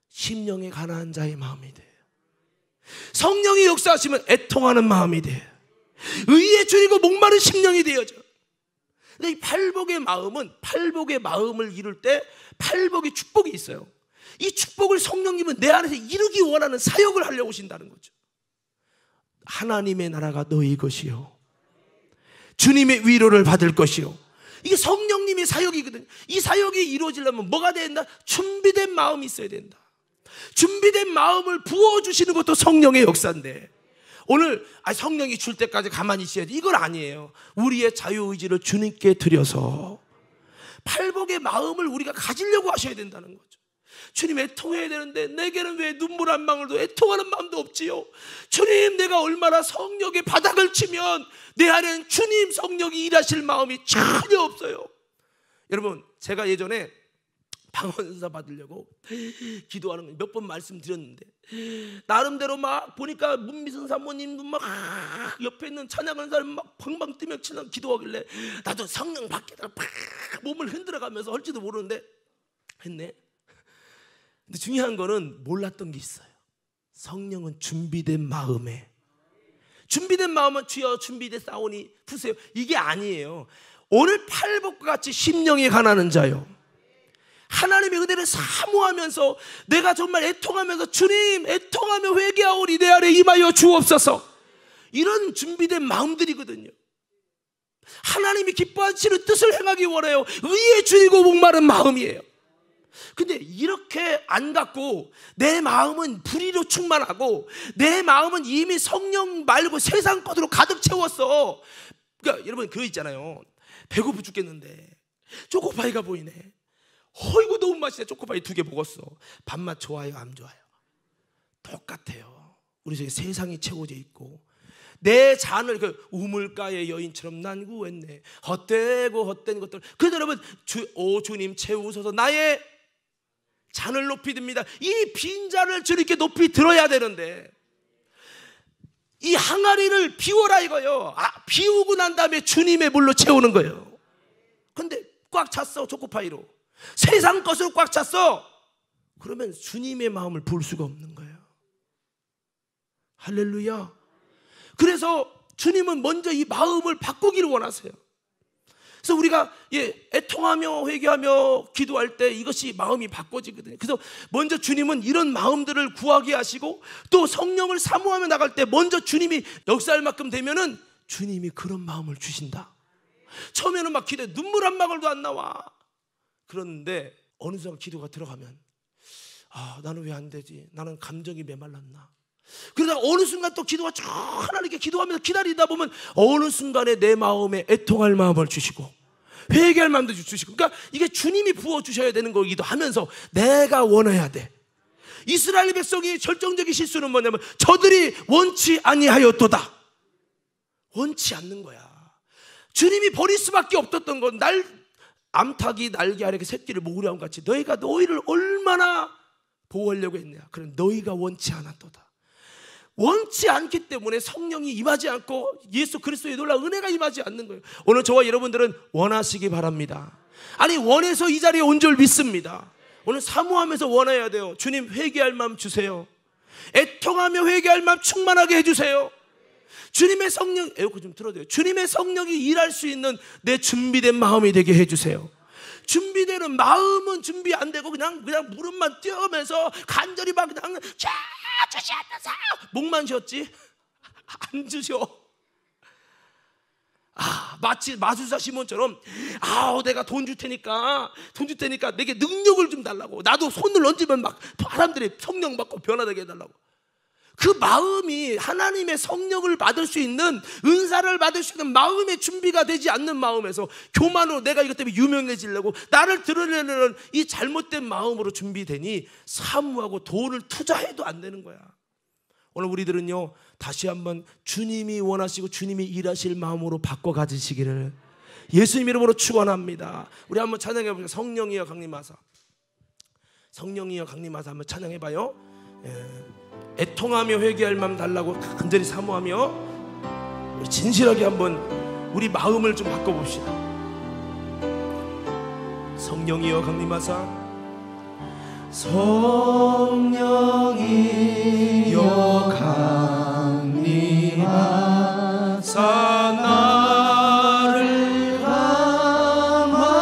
Speaker 1: 심령에 가난한 자의 마음이 돼요. 성령이 역사하시면 애통하는 마음이 돼요. 의에 줄이고 목마른 심령이 되어져. 근데 이 팔복의 마음을 이룰 때 팔복의 축복이 있어요. 이 축복을 성령님은 내 안에서 이루기 원하는 사역을 하려고 오신다는 거죠. 하나님의 나라가 너희 것이요, 주님의 위로를 받을 것이요. 이게 성령님의 사역이거든요. 이 사역이 이루어지려면 뭐가 된다? 준비된 마음이 있어야 된다. 준비된 마음을 부어주시는 것도 성령의 역사인데, 오늘 성령이 줄 때까지 가만히 있어야지, 이건 아니에요. 우리의 자유의지를 주님께 드려서 팔복의 마음을 우리가 가지려고 하셔야 된다는 거죠. 주님, 애통해야 되는데 내게는 왜 눈물 한 방울도 애통하는 마음도 없지요? 주님, 내가 얼마나 성령의 바닥을 치면 내 안에는 주님 성령이 일하실 마음이 전혀 없어요. 여러분, 제가 예전에 방언사 받으려고 기도하는 거 몇 번 말씀드렸는데, 나름대로 막 보니까 문미선 사모님도 막 옆에 있는 찬양하는 사람 막 방방 뛰며 기도하길래 나도 성령 받겠다 막 몸을 흔들어가면서 할지도 모르는데 했네. 근데 중요한 거는 몰랐던 게 있어요. 성령은 준비된 마음은 주여 준비됐사오니 부세요, 이게 아니에요. 오늘 팔복과 같이 심령이 가난한 자요, 하나님의 은혜를 사모하면서 내가 정말 애통하면서 주님, 애통하며 회개하오니 내 안에 임하여 주옵소서, 이런 준비된 마음들이거든요. 하나님이 기뻐하시는 뜻을 행하기 원해요. 의에 줄이고 목마른 마음이에요. 근데 이렇게 안 갖고 내 마음은 불의로 충만하고 내 마음은 이미 성령 말고 세상 것으로 가득 채웠어. 그러니까 여러분, 그거 있잖아요. 배고프 죽겠는데 초코파이가 보이네. 어이구, 너무 맛있네. 초코파이 2개 먹었어. 밥맛 좋아요, 안 좋아요? 똑같아요. 우리 속에 세상이 채워져 있고 내 잔을 우물가의 여인처럼 난 구했네. 헛된 것들. 그래서 여러분, 주님 채우소서, 나의 잔을 높이 듭니다. 이 빈 잔을 주님께 높이 들어야 되는데 이 항아리를 비워라 이거요. 비우고 난 다음에 주님의 물로 채우는 거예요. 근데 꽉 찼어, 초코파이로. 세상 것으로 꽉 찼어. 그러면 주님의 마음을 부을 수가 없는 거예요. 할렐루야. 그래서 주님은 먼저 이 마음을 바꾸기를 원하세요. 그래서 우리가 애통하며 회개하며 기도할 때 이것이 마음이 바꿔지거든요. 그래서 먼저 주님은 이런 마음들을 구하게 하시고, 또 성령을 사모하며 나갈 때 먼저 주님이 역사할 만큼 되면은 주님이 그런 마음을 주신다. 처음에는 막 기도해 눈물 한 방울도 안 나와. 그런데 어느 순간 기도가 들어가면 나는 왜 안 되지? 나는 감정이 메말랐나? 그러다가 어느 순간 또 기도가 쭉 하나님께 기도하면서 기다리다 보면 어느 순간에 내 마음에 애통할 마음을 주시고 회개할 마음도 주시고, 그러니까 이게 주님이 부어주셔야 되는 거기도 하면서 내가 원해야 돼. 이스라엘 백성이 결정적인 실수는 뭐냐면 저들이 원치 아니하였도다. 원치 않는 거야. 주님이 버릴 수밖에 없었던 건 암탉이 날개 아래 새끼를 먹으려 한 같이 너희가 너희를 얼마나 보호하려고 했냐. 그럼 너희가 원치 않았도다. 원치 않기 때문에 성령이 임하지 않고 예수 그리스도의 놀라운 은혜가 임하지 않는 거예요. 오늘 저와 여러분들은 원하시기 바랍니다. 아니, 원해서 이 자리에 온 줄 믿습니다. 오늘 사모하면서 원해야 돼요. 주님, 회개할 마음 주세요. 애통하며 회개할 마음 충만하게 해주세요. 주님의 성령, 에어컨 좀 틀어줘요. 주님의 성령이 일할 수 있는 내 준비된 마음이 되게 해주세요. 준비되는 마음은 준비 안 되고 그냥 무릎만 띄우면서 간절히 막 그냥 자 주시 앞에서 목만 쉬었지 안 주셔. 마치 마술사 시몬처럼 내가 돈 줄 테니까 내게 능력을 좀 달라고, 나도 손을 얹으면 막 사람들이 성령 받고 변화되게 해달라고. 그 마음이 하나님의 성령을 받을 수 있는, 은사를 받을 수 있는 마음의 준비가 되지 않는 마음에서 교만으로 내가 이것 때문에 유명해지려고 나를 드러내려는 이 잘못된 마음으로 준비되니 사무하고 돈을 투자해도 안 되는 거야. 오늘 우리들은요, 다시 한번 주님이 원하시고 주님이 일하실 마음으로 바꿔 가지시기를 예수님 이름으로 축원합니다. 우리 한번 찬양해 보세요. 성령이여 강림하사. 성령이여 강림하사 한번 찬양해 봐요. 애통하며 회개할 마음 달라고 간절히 사모하며 우리 진실하게 한번 우리 마음을 좀 바꿔 봅시다. 성령이여 강림하사.
Speaker 2: 성령이여 강림하사 나를 감하시고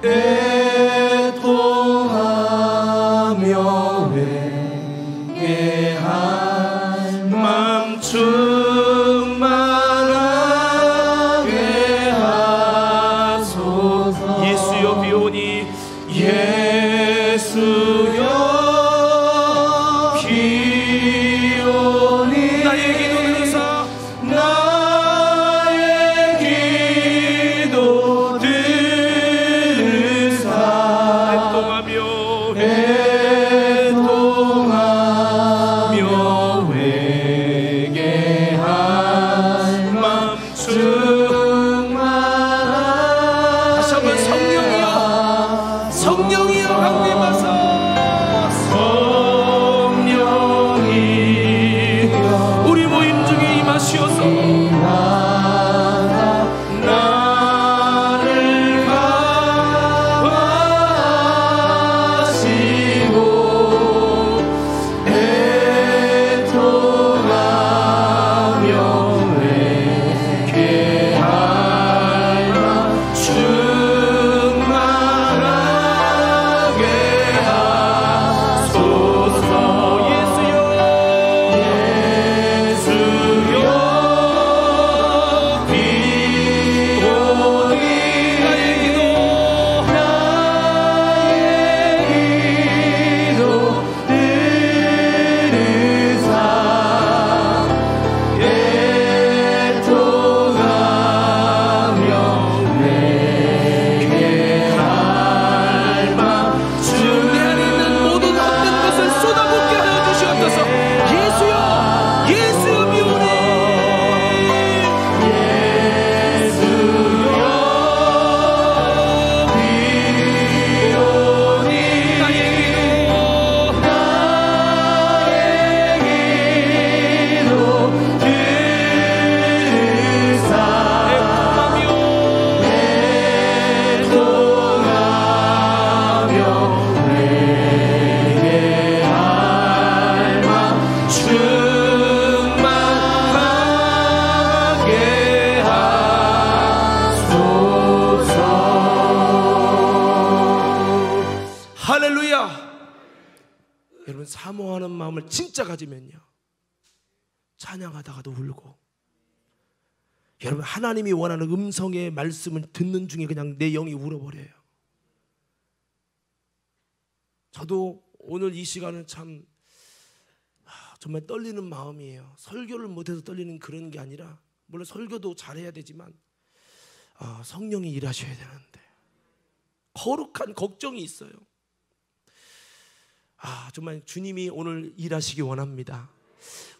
Speaker 2: 애통하며 회개할 맘 충만하게 하소서.
Speaker 1: 예수여 비오니
Speaker 2: 예수여 비오니
Speaker 1: 나의 기도 들으사
Speaker 2: 나의 기도 들으사
Speaker 1: 애통하며
Speaker 2: 회개할 맘 충만하게.
Speaker 1: 다시 한번 성령이여 강림하사.
Speaker 2: 성령이여
Speaker 1: 우리 모임 중에 임하시어서
Speaker 2: 나를 감하시고 애통하며 회개할 맘 충만하게 하소서. 예수여 비오니 나의 기도 들으사 애통하며 회개할 맘
Speaker 1: 내 안에 있는 모든 헛된 것을 쏟아붓게 하여 주시옵소서. 예수여 비오니 나의
Speaker 2: 기도 들으사 애통하며 회개할 맘 충만하게 하소서.
Speaker 1: 할렐루야. 여러분, 사모하는 마음을 진짜 가지면요, 찬양하다가도 울고, 여러분 하나님이 원하는 음성의 말씀을 듣는 중에 그냥 내 영이 울어버려요. 저도 오늘 이 시간은 참 정말 떨리는 마음이에요. 설교를 못해서 떨리는 그런 게 아니라, 물론 설교도 잘해야 되지만 성령이 일하셔야 되는데 거룩한 걱정이 있어요. 정말 주님이 오늘 일하시기 원합니다.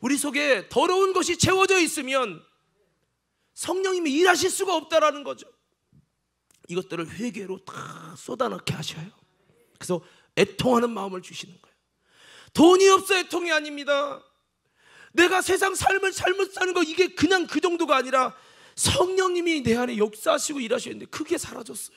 Speaker 1: 우리 속에 더러운 것이 채워져 있으면 성령님이 일하실 수가 없다라는 거죠. 이것들을 회개로 다 쏟아넣게 하셔요. 그래서 애통하는 마음을 주시는 거예요. 돈이 없어 애통이 아닙니다. 내가 세상 삶을 잘못 사는 거, 이게 그냥 그 정도가 아니라 성령님이 내 안에 역사하시고 일하시는데 그게 사라졌어요.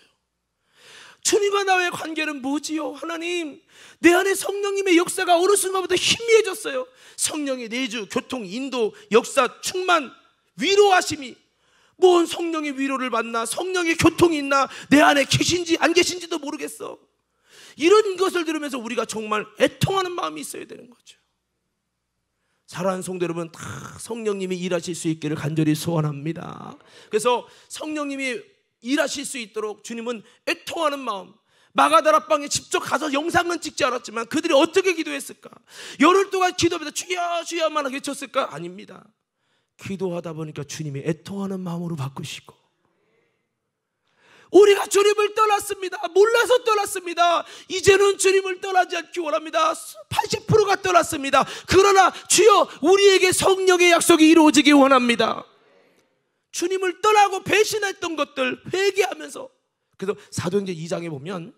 Speaker 1: 주님과 나의 관계는 뭐지요? 하나님, 내 안에 성령님의 역사가 어느 순간부터 희미해졌어요. 성령의 내주, 교통, 인도, 역사, 충만, 위로하심이 뭔 성령의 위로를 받나, 성령의 교통이 있나, 내 안에 계신지 안 계신지도 모르겠어. 이런 것을 들으면서 우리가 정말 애통하는 마음이 있어야 되는 거죠. 사랑하는 성도 여러분, 다 성령님이 일하실 수 있기를 간절히 소원합니다. 그래서 성령님이 일하실 수 있도록 주님은 애통하는 마음, 마가다락방에 직접 가서 영상은 찍지 않았지만 그들이 어떻게 기도했을까? 열흘 동안 기도하면서 주여 주여만 외쳤을까? 아닙니다. 기도하다 보니까 주님이 애통하는 마음으로 바꾸시고, 우리가 주님을 떠났습니다. 몰라서 떠났습니다. 이제는 주님을 떠나지 않기 원합니다. 80%가 떠났습니다. 그러나 주여 우리에게 성령의 약속이 이루어지기 원합니다. 주님을 떠나고 배신했던 것들 회개하면서, 그래서 사도행전 2장에 보면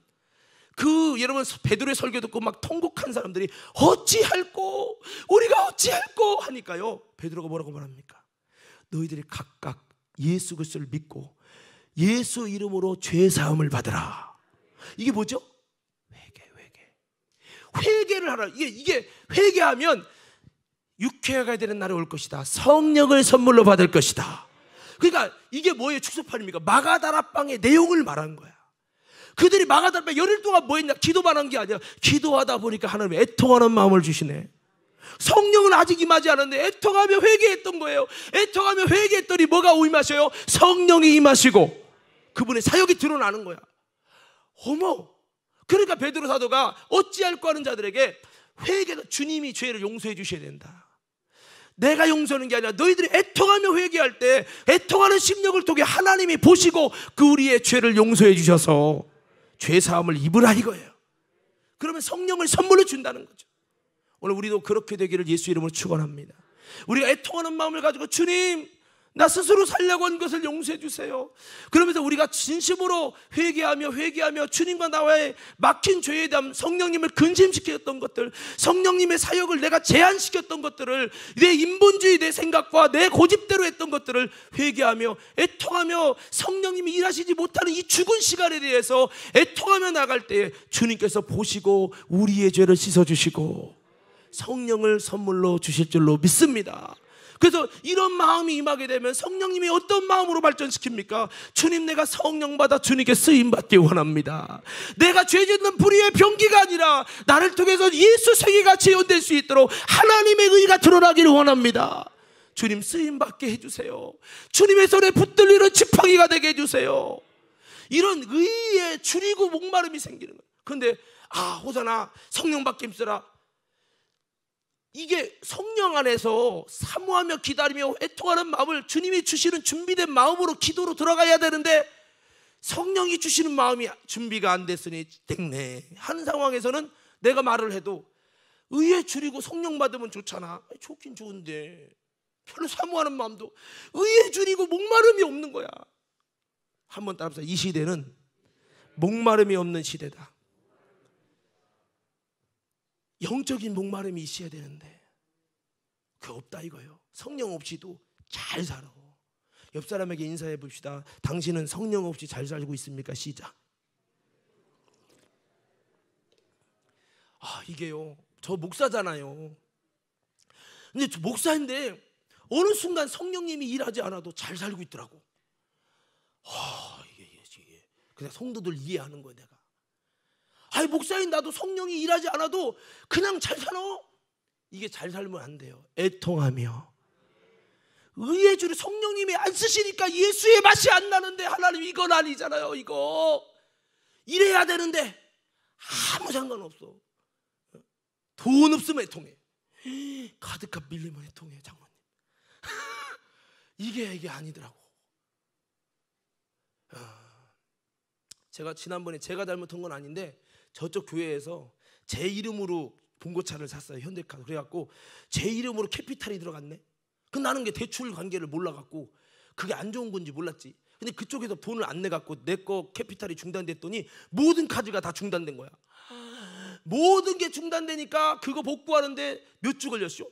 Speaker 1: 여러분 베드로의 설교 듣고 막 통곡한 사람들이 어찌할꼬, 우리가 어찌할꼬 하니까요, 베드로가 뭐라고 말합니까? 너희들이 각각 예수 그리스도를 믿고 예수 이름으로 죄 사함을 받으라. 이게 뭐죠? 회개를 하라. 이게 회개하면 육회가 되는 날이 올 것이다. 성령을 선물로 받을 것이다. 그러니까 이게 뭐의 축소판입니까? 마가다락방의 내용을 말하는 거야. 그들이 마가다락방 열흘 동안 뭐 했냐? 기도만 한 게 아니라 기도하다 보니까 하나님이 애통하는 마음을 주시네. 성령은 아직 임하지 않았는데 애통하며 회개했던 거예요. 애통하며 회개했더니 뭐가 임하셔요? 성령이 임하시고 그분의 사역이 드러나는 거야. 어머, 그러니까 베드로 사도가 어찌할꼬 하는 자들에게 회개도 주님이 죄를 용서해 주셔야 된다. 내가 용서하는 게 아니라 너희들이 애통하며 회개할 때 애통하는 심령을 통해 하나님이 보시고 그 우리의 죄를 용서해 주셔서 죄사함을 입으라 이거예요. 그러면 성령을 선물로 준다는 거죠. 오늘 우리도 그렇게 되기를 예수 이름으로 축원합니다. 우리가 애통하는 마음을 가지고 주님, 나 스스로 살려고 한 것을 용서해 주세요. 그러면서 우리가 진심으로 회개하며 주님과 나와의 막힌 죄에 대한 성령님을 근심시켰던 것들, 성령님의 사역을 내가 제한시켰던 것들을, 내 인본주의, 내 생각과 내 고집대로 했던 것들을 회개하며 애통하며 성령님이 일하시지 못하는 이 죽은 시간에 대해서 애통하며 나갈 때 주님께서 보시고 우리의 죄를 씻어주시고 성령을 선물로 주실 줄로 믿습니다. 그래서 이런 마음이 임하게 되면 성령님이 어떤 마음으로 발전시킵니까? 주님, 내가 성령 받아 주님께 쓰임받기 원합니다. 내가 죄짓는 불의의 병기가 아니라 나를 통해서 예수 생애가 재현될 수 있도록 하나님의 의가 드러나기를 원합니다. 주님, 쓰임받게 해주세요. 주님의 손에 붙들리는 지팡이가 되게 해주세요. 이런 의에 줄이고 목마름이 생기는 거예요. 그런데 호사나 성령 받게 힘쓰라, 이게 성령 안에서 사모하며 기다리며 애통하는 마음을 주님이 주시는 준비된 마음으로 기도로 들어가야 되는데, 성령이 주시는 마음이 준비가 안 됐으니 땡네 하는 상황에서는 내가 말을 해도 의에 줄이고 성령 받으면 좋잖아. 좋긴 좋은데 별로 사모하는 마음도 의에 줄이고 목마름이 없는 거야. 한번 따라합시다. 이 시대는 목마름이 없는 시대다. 영적인 목마름이 있어야 되는데 그게 없다 이거예요. 성령 없이도 잘 살아. 옆 사람에게 인사해 봅시다. 당신은 성령 없이 잘 살고 있습니까? 시작. 이게요, 저 목사잖아요. 근데 저 목사인데 어느 순간 성령님이 일하지 않아도 잘 살고 있더라고. 이게 그냥 성도들 이해하는 거야. 내가 목사인 나도 성령이 일하지 않아도 그냥 잘 살아. 이게 잘 살면 안 돼요. 애통하며 의의 줄을 성령님이 안 쓰시니까 예수의 맛이 안 나는데, 하나님 이건 아니잖아요. 이거 이래야 되는데 아무 상관없어. 돈 없으면 애통해. 카드값 밀리면 애통해. 장모님 이게 아니더라고. 제가 지난번에 제가 잘못한 건 아닌데 저쪽 교회에서 제 이름으로 봉고차를 샀어요. 현대카. 그래갖고 제 이름으로 캐피탈이 들어갔네. 나는 게 대출 관계를 몰라갖고 그게 안 좋은 건지 몰랐지. 근데 그쪽에서 돈을 안 내갖고 내 거 캐피탈이 중단됐더니 모든 카드가 다 중단된 거야. 모든 게 중단되니까 그거 복구하는데 몇 주 걸렸죠.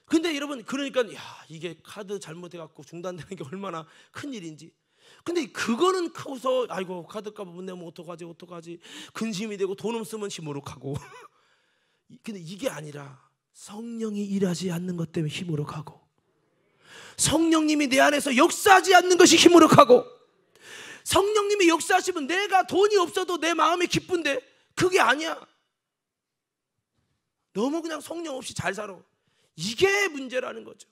Speaker 1: 근데 여러분, 그러니까 이게 카드 잘못해갖고 중단되는 게 얼마나 큰 일인지. 근데 그거는 커서 아이고 카드값 못 내면 어떡하지 근심이 되고 돈 없으면 시무룩하고 근데 이게 아니라 성령이 일하지 않는 것 때문에 시무룩하고 성령님이 내 안에서 역사하지 않는 것이 희무룩하고, 성령님이 역사하시면 내가 돈이 없어도 내 마음이 기쁜데 그게 아니야. 너무 그냥 성령 없이 잘 살아. 이게 문제라는 거죠.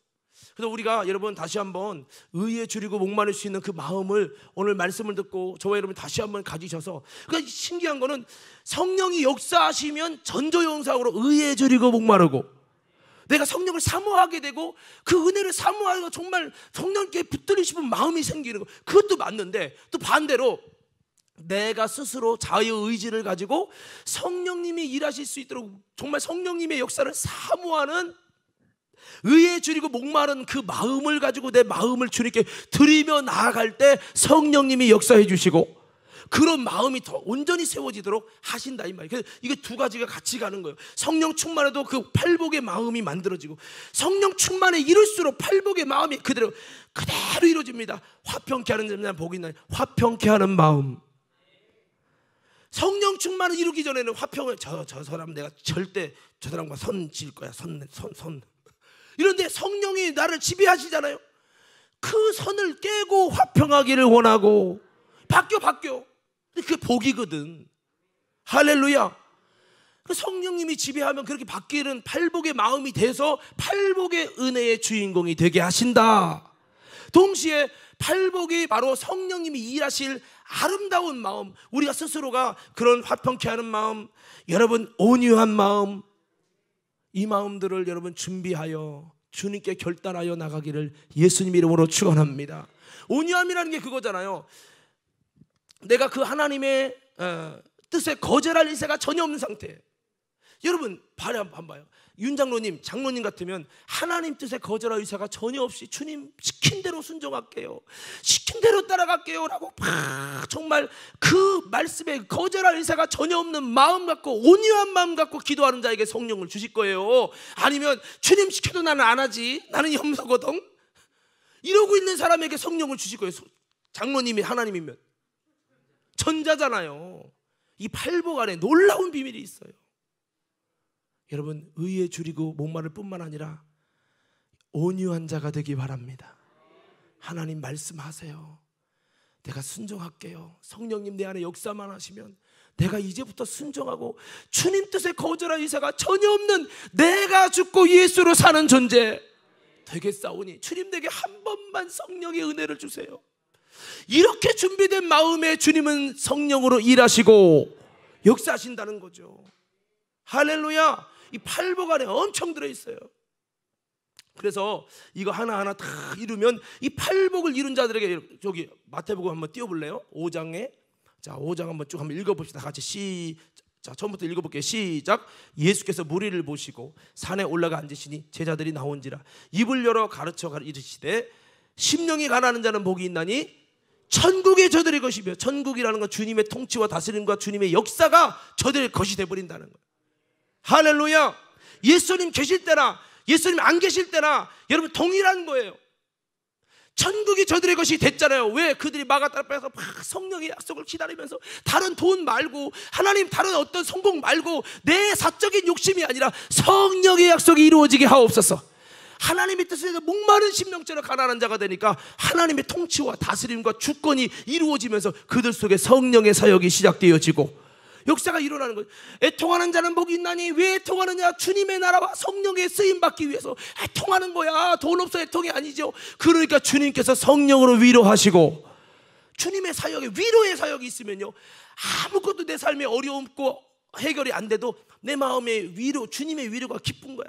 Speaker 1: 그래서 우리가 여러분 다시 한번 의에 줄이고 목마를 수 있는 그 마음을 오늘 말씀을 듣고 저와 여러분 다시 한번 가지셔서, 그러니까 신기한 거는 성령이 역사하시면 전조영상으로 의에 줄이고 목마르고, 내가 성령을 사모하게 되고 그 은혜를 사모하고 정말 성령께 붙들리고 싶은 마음이 생기는 거, 그것도 맞는데, 또 반대로 내가 스스로 자유의지를 가지고 성령님이 일하실 수 있도록 정말 성령님의 역사를 사모하는, 의에 줄이고 목마른 그 마음을 가지고 내 마음을 주님께 드리며 나아갈 때 성령님이 역사해 주시고 그런 마음이 더 온전히 세워지도록 하신다 이 말이에요. 그래서 이게 두 가지가 같이 가는 거예요. 성령 충만해도 그 팔복의 마음이 만들어지고, 성령 충만에 이룰수록 팔복의 마음이 그대로 이루어집니다. 화평케 하는 자는 복이 있나니, 화평케 하는 마음. 성령 충만을 이루기 전에는 화평을, 저 사람 내가 절대 저 사람과 선 지을 거야. 선. 이런데 성령이 나를 지배하시잖아요. 그 선을 깨고 화평하기를 원하고 바뀌어. 그게 복이거든. 할렐루야. 그 성령님이 지배하면 그렇게 바뀌는 팔복의 마음이 돼서 팔복의 은혜의 주인공이 되게 하신다. 동시에 팔복이 바로 성령님이 일하실 아름다운 마음, 우리가 스스로가 그런 화평케 하는 마음, 여러분 온유한 마음, 이 마음들을 여러분 준비하여 주님께 결단하여 나가기를 예수님 이름으로 축원합니다. 온유함이라는 게 그거잖아요. 내가 그 하나님의 뜻에 거절할 의사가 전혀 없는 상태. 여러분 한번 봐요. 윤 장로님, 장로님 같으면 하나님 뜻에 거절할 의사가 전혀 없이 주님 시킨 대로 순종할게요, 시킨 대로 따라갈게요 라고 정말 그 말씀에 거절할 의사가 전혀 없는 마음 갖고, 온유한 마음 갖고 기도하는 자에게 성령을 주실 거예요. 아니면 주님 시켜도 나는 안 하지, 나는 염소거든, 이러고 있는 사람에게 성령을 주실 거예요. 장로님이 하나님이면. 전자잖아요. 이 팔복 안에 놀라운 비밀이 있어요. 여러분 의에 줄이고 목마를 뿐만 아니라 온유한 자가 되기 바랍니다. 하나님 말씀하세요. 내가 순종할게요. 성령님 내 안에 역사만 하시면 내가 이제부터 순종하고 주님 뜻에 거절할 의사가 전혀 없는 내가 죽고 예수로 사는 존재 되겠사오니 주님 내게 한 번만 성령의 은혜를 주세요. 이렇게 준비된 마음에 주님은 성령으로 일하시고 역사하신다는 거죠. 할렐루야. 이 팔복 안에 엄청 들어있어요. 그래서 이거 하나하나 다 이루면 이 팔복을 이룬 자들에게, 저기 마태복음 한번 띄워볼래요? 5장에. 자, 5장 한번 쭉 한번 읽어봅시다. 같이 자, 처음부터 읽어볼게요. 시작. 예수께서 무리를 보시고 산에 올라가 앉으시니 제자들이 나온지라 입을 열어 가르쳐 이르시되 심령이 가난한 자는 복이 있나니 천국의 저들의 것이며, 천국이라는 건 주님의 통치와 다스림과 주님의 역사가 저들의 것이 되어버린다는 거예요. 할렐루야. 예수님 계실 때나 예수님 안 계실 때나 여러분 동일한 거예요. 천국이 저들의 것이 됐잖아요. 왜? 그들이 마가다 앞에서 막 성령의 약속을 기다리면서 다른 돈 말고 하나님 다른 어떤 성공 말고 내 사적인 욕심이 아니라 성령의 약속이 이루어지게 하옵소서. 하나님의 뜻에 목마른 심령처럼 가난한 자가 되니까 하나님의 통치와 다스림과 주권이 이루어지면서 그들 속에 성령의 사역이 시작되어지고 역사가 일어나는 거예요. 애통하는 자는 복이 있나니 왜 애통하느냐? 주님의 나라와 성령의 쓰임받기 위해서 애통하는 거야. 돈 없어 애통이 아니죠. 그러니까 주님께서 성령으로 위로하시고, 주님의 사역에 위로의 사역이 있으면요 아무것도 내 삶에 어려움고 해결이 안 돼도 내 마음의 위로, 주님의 위로가 기쁜 거야.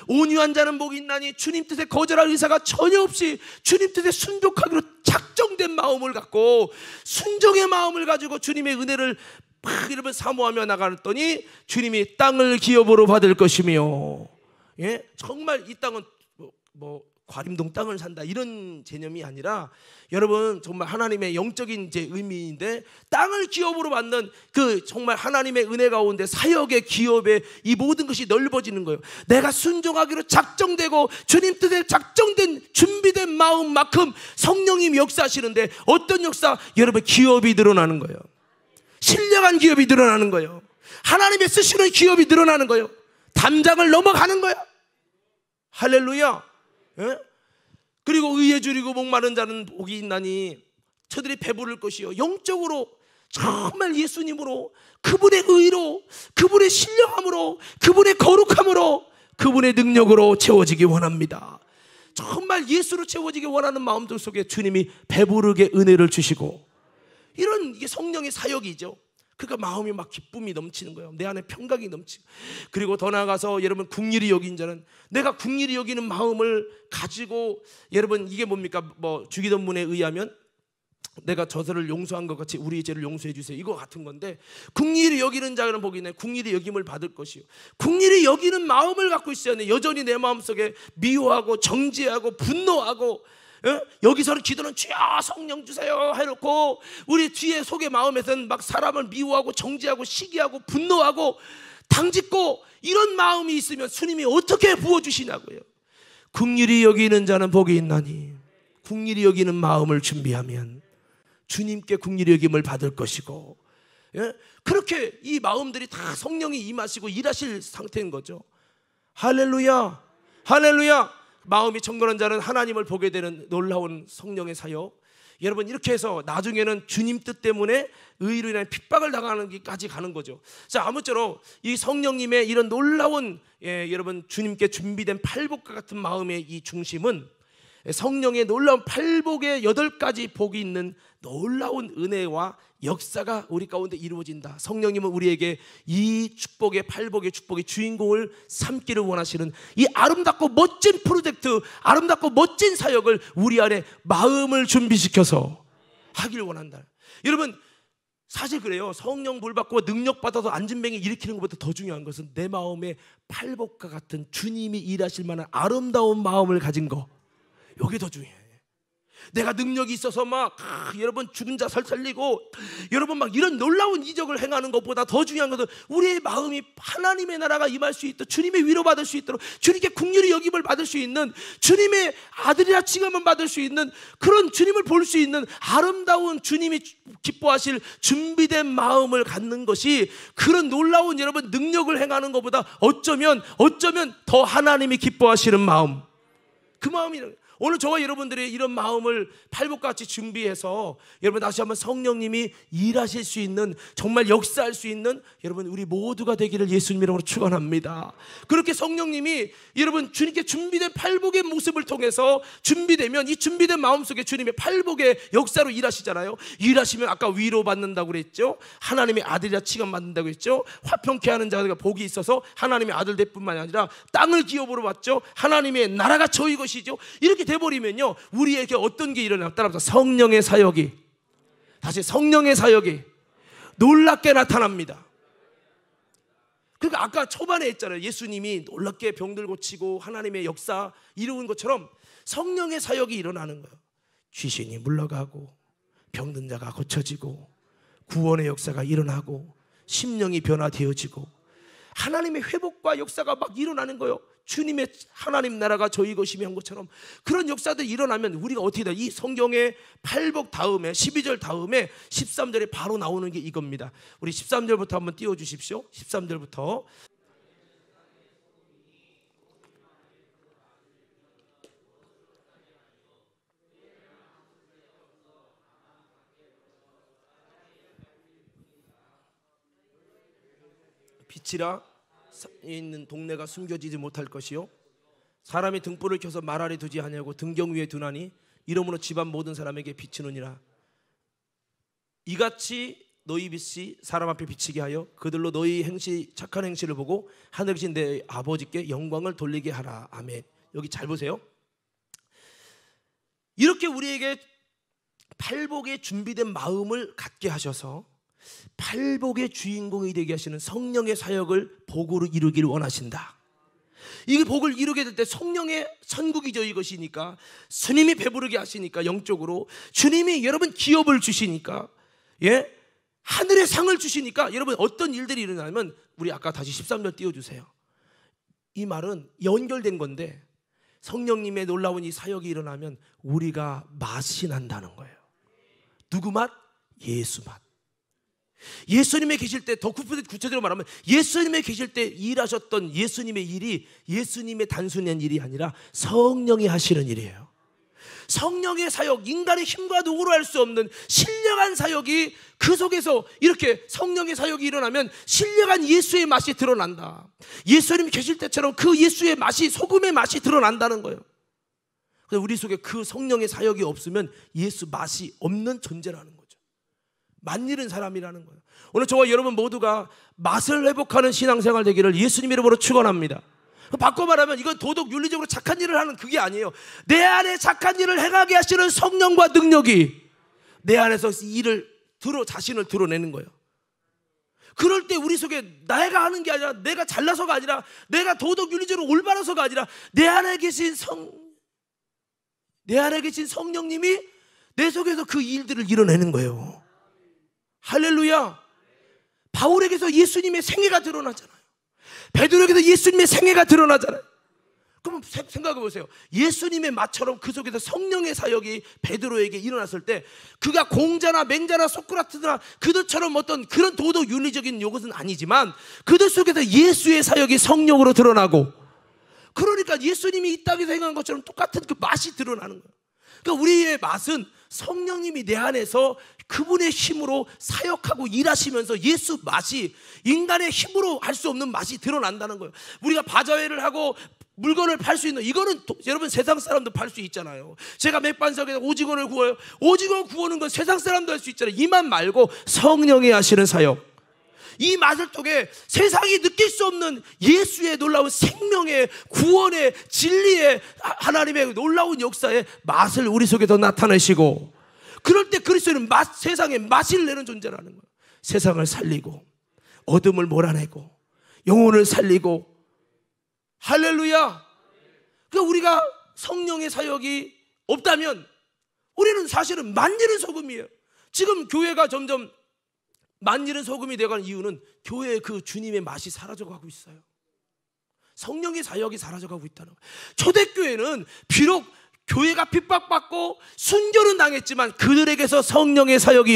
Speaker 1: 온유한 자는 복이 있나니 주님 뜻에 거절할 의사가 전혀 없이 주님 뜻에 순종하기로 작정된 마음을 갖고 순종의 마음을 가지고 주님의 은혜를 이러면 사모하며 나갔더니 주님이 땅을 기업으로 받을 것이며, 예? 정말 이 땅은 뭐 과림동 땅을 산다 이런 개념이 아니라 여러분 정말 하나님의 영적인 이제 의미인데, 땅을 기업으로 받는 그 정말 하나님의 은혜 가운데 사역의 기업에 이 모든 것이 넓어지는 거예요. 내가 순종하기로 작정되고 주님 뜻에 작정된 준비된 마음만큼 성령님이 역사하시는데 어떤 역사? 여러분 기업이 늘어나는 거예요. 신령한 기업이 늘어나는 거예요. 하나님의 쓰시는 기업이 늘어나는 거예요. 담장을 넘어가는 거야. 할렐루야. 예? 그리고 그리고 의에 줄이고 목마른 자는 복이 있나니 저들이 배부를 것이요. 영적으로 정말 예수님으로, 그분의 의로, 그분의 신령함으로, 그분의 거룩함으로, 그분의 능력으로 채워지기 원합니다. 정말 예수로 채워지기 원하는 마음들 속에 주님이 배부르게 은혜를 주시고, 이런 이게 성령의 사역이죠. 그러니까 마음이 막 기쁨이 넘치는 거예요. 내 안에 평강이 넘치고. 그리고 더 나아가서 여러분, 긍휼히 여긴 자는, 내가 긍휼히 여기는 마음을 가지고, 여러분 이게 뭡니까? 뭐 주기도문에 의하면 내가 저들을 용서한 것 같이 우리의 죄를 용서해 주세요, 이거 같은 건데, 긍휼히 여기는 자는 복이 있네. 긍휼히 여김을 받을 것이요. 긍휼히 여기는 마음을 갖고 있어야 돼. 여전히 내 마음속에 미워하고 정죄하고 분노하고, 여기서는 기도는 주여 성령 주세요 해놓고 우리 뒤에 속의 마음에서는 막 사람을 미워하고 정죄하고 시기하고 분노하고 당짓고, 이런 마음이 있으면 주님이 어떻게 부어주시냐고요. 긍휼히 여기는 자는 복이 있나니, 긍휼히 여기는 마음을 준비하면 주님께 긍휼히 여김을 받을 것이고, 그렇게 이 마음들이 다 성령이 임하시고 일하실 상태인 거죠. 할렐루야, 할렐루야. 마음이 정결한 자는 하나님을 보게 되는 놀라운 성령의 사역. 여러분, 이렇게 해서 나중에는 주님 뜻 때문에 의로 인한 핍박을 당하는 데까지 가는 거죠. 자, 아무쪼록 이 성령님의 이런 놀라운, 여러분 주님께 준비된 팔복과 같은 마음의 이 중심은 성령의 놀라운 팔복의 8가지 복이 있는 놀라운 은혜와 역사가 우리 가운데 이루어진다. 성령님은 우리에게 이 축복의, 팔복의 축복의 주인공을 삼기를 원하시는 이 아름답고 멋진 프로젝트, 아름답고 멋진 사역을 우리 안에 마음을 준비시켜서 하기를 원한다. 여러분, 사실 그래요. 성령 물 받고 능력 받아서 안진뱅이 일으키는 것보다 더 중요한 것은 내 마음에 팔복과 같은 주님이 일하실 만한 아름다운 마음을 가진 거, 이게 더 중요해요. 내가 능력이 있어서 막 여러분 죽은 자 살리고 여러분 막 이런 놀라운 이적을 행하는 것보다 더 중요한 것은 우리의 마음이 하나님의 나라가 임할 수 있도록, 주님의 위로 받을 수 있도록, 주님께 긍휼히 여김을 받을 수 있는, 주님의 아들이라 칭함을 받을 수 있는, 그런 주님을 볼 수 있는 아름다운 주님이 기뻐하실 준비된 마음을 갖는 것이, 그런 놀라운 여러분 능력을 행하는 것보다 어쩌면 더 하나님이 기뻐하시는 마음, 그 마음이라는. 오늘 저와 여러분들의 이런 마음을 팔복같이 준비해서 여러분 다시 한번 성령님이 일하실 수 있는, 정말 역사할 수 있는 여러분 우리 모두가 되기를 예수님 이름으로 축원합니다. 그렇게 성령님이 여러분 주님께 준비된 팔복의 모습을 통해서 준비되면, 이 준비된 마음속에 주님의 팔복의 역사로 일하시잖아요. 일하시면 아까 위로받는다고 그랬죠. 하나님의 아들이라 칭함받는다고 했죠. 화평케 하는 자가 복이 있어서 하나님의 아들 될 뿐만이 아니라 땅을 기업으로 받죠. 하나님의 나라가 저희 것이죠. 이렇게 돼버리면요, 우리에게 어떤 게 일어나요? 따라서 성령의 사역이, 다시 성령의 사역이 놀랍게 나타납니다. 그러니까 아까 초반에 했잖아요. 예수님이 놀랍게 병들 고치고 하나님의 역사 이루는 것처럼 성령의 사역이 일어나는 거예요. 귀신이 물러가고 병든 자가 고쳐지고 구원의 역사가 일어나고 심령이 변화되어지고 하나님의 회복과 역사가 막 일어나는 거예요. 주님의 하나님 나라가 저희 것이며 한 것처럼 그런 역사들이 일어나면 우리가 어떻게 돼요? 이 성경의 팔복 다음에 12절 다음에 13절에 바로 나오는 게 이겁니다. 우리 13절부터 한번 띄워주십시오. 13절부터. 빛이라 있는 동네가 숨겨지지 못할 것이요, 사람이 등불을 켜서 말 아래 두지 아니하고 등경 위에 두나니 이러므로 집안 모든 사람에게 비추느니라. 이같이 너희 빛이 사람 앞에 비치게 하여 그들로 너희 행시 착한 행실을 보고 하늘에 계신 내 아버지께 영광을 돌리게 하라. 아멘. 여기 잘 보세요. 이렇게 우리에게 팔복에 준비된 마음을 갖게 하셔서 팔복의 주인공이 되게 하시는 성령의 사역을 복으로 이루기를 원하신다. 이 복을 이루게 될 때 성령의 천국이죠. 이것이니까 주님이 배부르게 하시니까, 영적으로 주님이 여러분 기업을 주시니까, 하늘의 상을 주시니까 여러분 어떤 일들이 일어나면, 우리 아까 다시 13절 띄워주세요. 이 말은 연결된 건데 성령님의 놀라운 이 사역이 일어나면 우리가 맛이 난다는 거예요. 누구 맛? 예수 맛. 예수님에 계실 때, 더 구체적으로 말하면 예수님에 계실 때 일하셨던 예수님의 일이 예수님의 단순한 일이 아니라 성령이 하시는 일이에요. 성령의 사역, 인간의 힘과 도구로 할 수 없는 신령한 사역이 그 속에서 이렇게 성령의 사역이 일어나면 신령한 예수의 맛이 드러난다. 예수님이 계실 때처럼 그 예수의 맛이, 소금의 맛이 드러난다는 거예요. 그래서 우리 속에 그 성령의 사역이 없으면 예수 맛이 없는 존재라는 거죠. 맛일은 사람이라는 거예요. 오늘 저와 여러분 모두가 맛을 회복하는 신앙생활 되기를 예수님 이름으로 축원합니다. 바꿔 말하면 이건 도덕 윤리적으로 착한 일을 하는 그게 아니에요. 내 안에 착한 일을 행하게 하시는 성령과 능력이 내 안에서 자신을 드러내는 거예요. 그럴 때 우리 속에 내가 하는 게 아니라, 내가 잘나서가 아니라, 내가 도덕 윤리적으로 올바라서가 아니라 내 안에 계신 성령님이 내 속에서 그 일들을 이뤄내는 거예요. 할렐루야. 바울에게서 예수님의 생애가 드러나잖아요. 베드로에게서 예수님의 생애가 드러나잖아요. 그럼 생각해 보세요. 예수님의 맛처럼 그 속에서 성령의 사역이 베드로에게 일어났을 때 그가 공자나 맹자나 소크라테스나 그들처럼 어떤 그런 도덕 윤리적인 요것은 아니지만 그들 속에서 예수의 사역이 성령으로 드러나고, 그러니까 예수님이 이 땅에서 행한 것처럼 똑같은 그 맛이 드러나는 거예요. 그러니까 우리의 맛은 성령님이 내 안에서 그분의 힘으로 사역하고 일하시면서 예수 맛이, 인간의 힘으로 할 수 없는 맛이 드러난다는 거예요. 우리가 바자회를 하고 물건을 팔 수 있는, 이거는 여러분 세상 사람도 팔 수 있잖아요. 제가 맥반석에서 오징어를 구워요. 오징어 구우는 건 세상 사람도 할 수 있잖아요. 이만 말고 성령이 하시는 사역, 이 맛을 통해 세상이 느낄 수 없는 예수의 놀라운 생명의, 구원의, 진리의, 하나님의 놀라운 역사의 맛을 우리 속에서 나타내시고, 그럴 때 그리스도는 세상에 맛을 내는 존재라는 거예요. 세상을 살리고 어둠을 몰아내고 영혼을 살리고. 할렐루야. 그러니까 우리가 성령의 사역이 없다면 우리는 사실은 만지는 소금이에요. 지금 교회가 점점 만지는 소금이 되어가는 이유는 교회의 그 주님의 맛이 사라져가고 있어요. 성령의 사역이 사라져가고 있다는 거예요. 초대교회는 비록 교회가 핍박받고 순교는 당했지만 그들에게서 성령의 사역이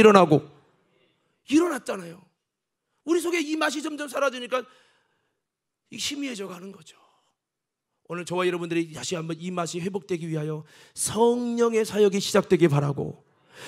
Speaker 1: 일어났잖아요. 우리 속에 이 맛이 점점 사라지니까 희미해져 가는 거죠. 오늘 저와 여러분들이 다시 한번 이 맛이 회복되기 위하여 성령의 사역이 시작되기 바라고,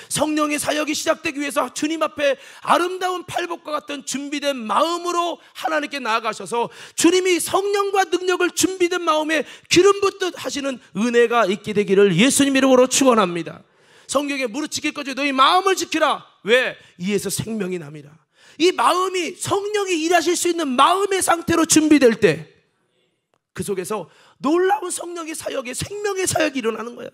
Speaker 1: 성령의 사역이 시작되기 위해서 주님 앞에 아름다운 팔복과 같은 준비된 마음으로 하나님께 나아가셔서 주님이 성령과 능력을 준비된 마음에 기름 붓듯 하시는 은혜가 있게 되기를 예수님 이름으로 축원합니다. 성경에 무릇 지킬 것이 너희 마음을 지키라. 왜? 이에서 생명이 남이라. 이 마음이, 성령이 일하실 수 있는 마음의 상태로 준비될 때 그 속에서 놀라운 성령의 사역에 생명의 사역이 일어나는 거야.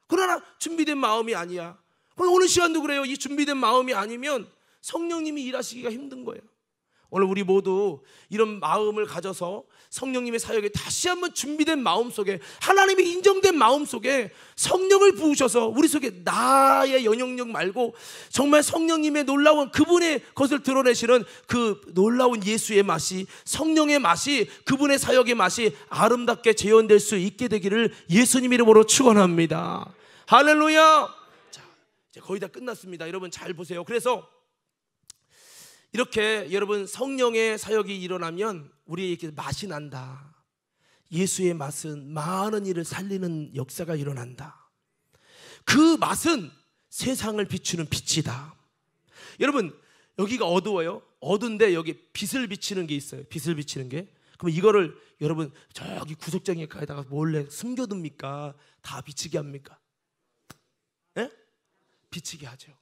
Speaker 1: 그러나 준비된 마음이 아니야. 오늘 시간도 그래요. 이 준비된 마음이 아니면 성령님이 일하시기가 힘든 거예요. 오늘 우리 모두 이런 마음을 가져서 성령님의 사역에 다시 한번 준비된 마음 속에, 하나님이 인정된 마음 속에 성령을 부으셔서 우리 속에 나의 영향력 말고 정말 성령님의 놀라운 그분의 것을 드러내시는 그 놀라운 예수의 맛이, 성령의 맛이, 그분의 사역의 맛이 아름답게 재현될 수 있게 되기를 예수님 이름으로 축원합니다. 할렐루야. 자, 이제 거의 다 끝났습니다. 여러분 잘 보세요. 그래서 이렇게 여러분 성령의 사역이 일어나면 우리에게 맛이 난다. 예수의 맛은 많은 일을 살리는 역사가 일어난다. 그 맛은 세상을 비추는 빛이다. 여러분 여기가 어두워요. 어두운데 여기 빛을 비치는 게 있어요. 빛을 비치는 게. 그럼 이거를 여러분 저기 구석쟁이 가에다가 몰래 숨겨둡니까? 다 비치게 합니까? 예? 비치게 하죠.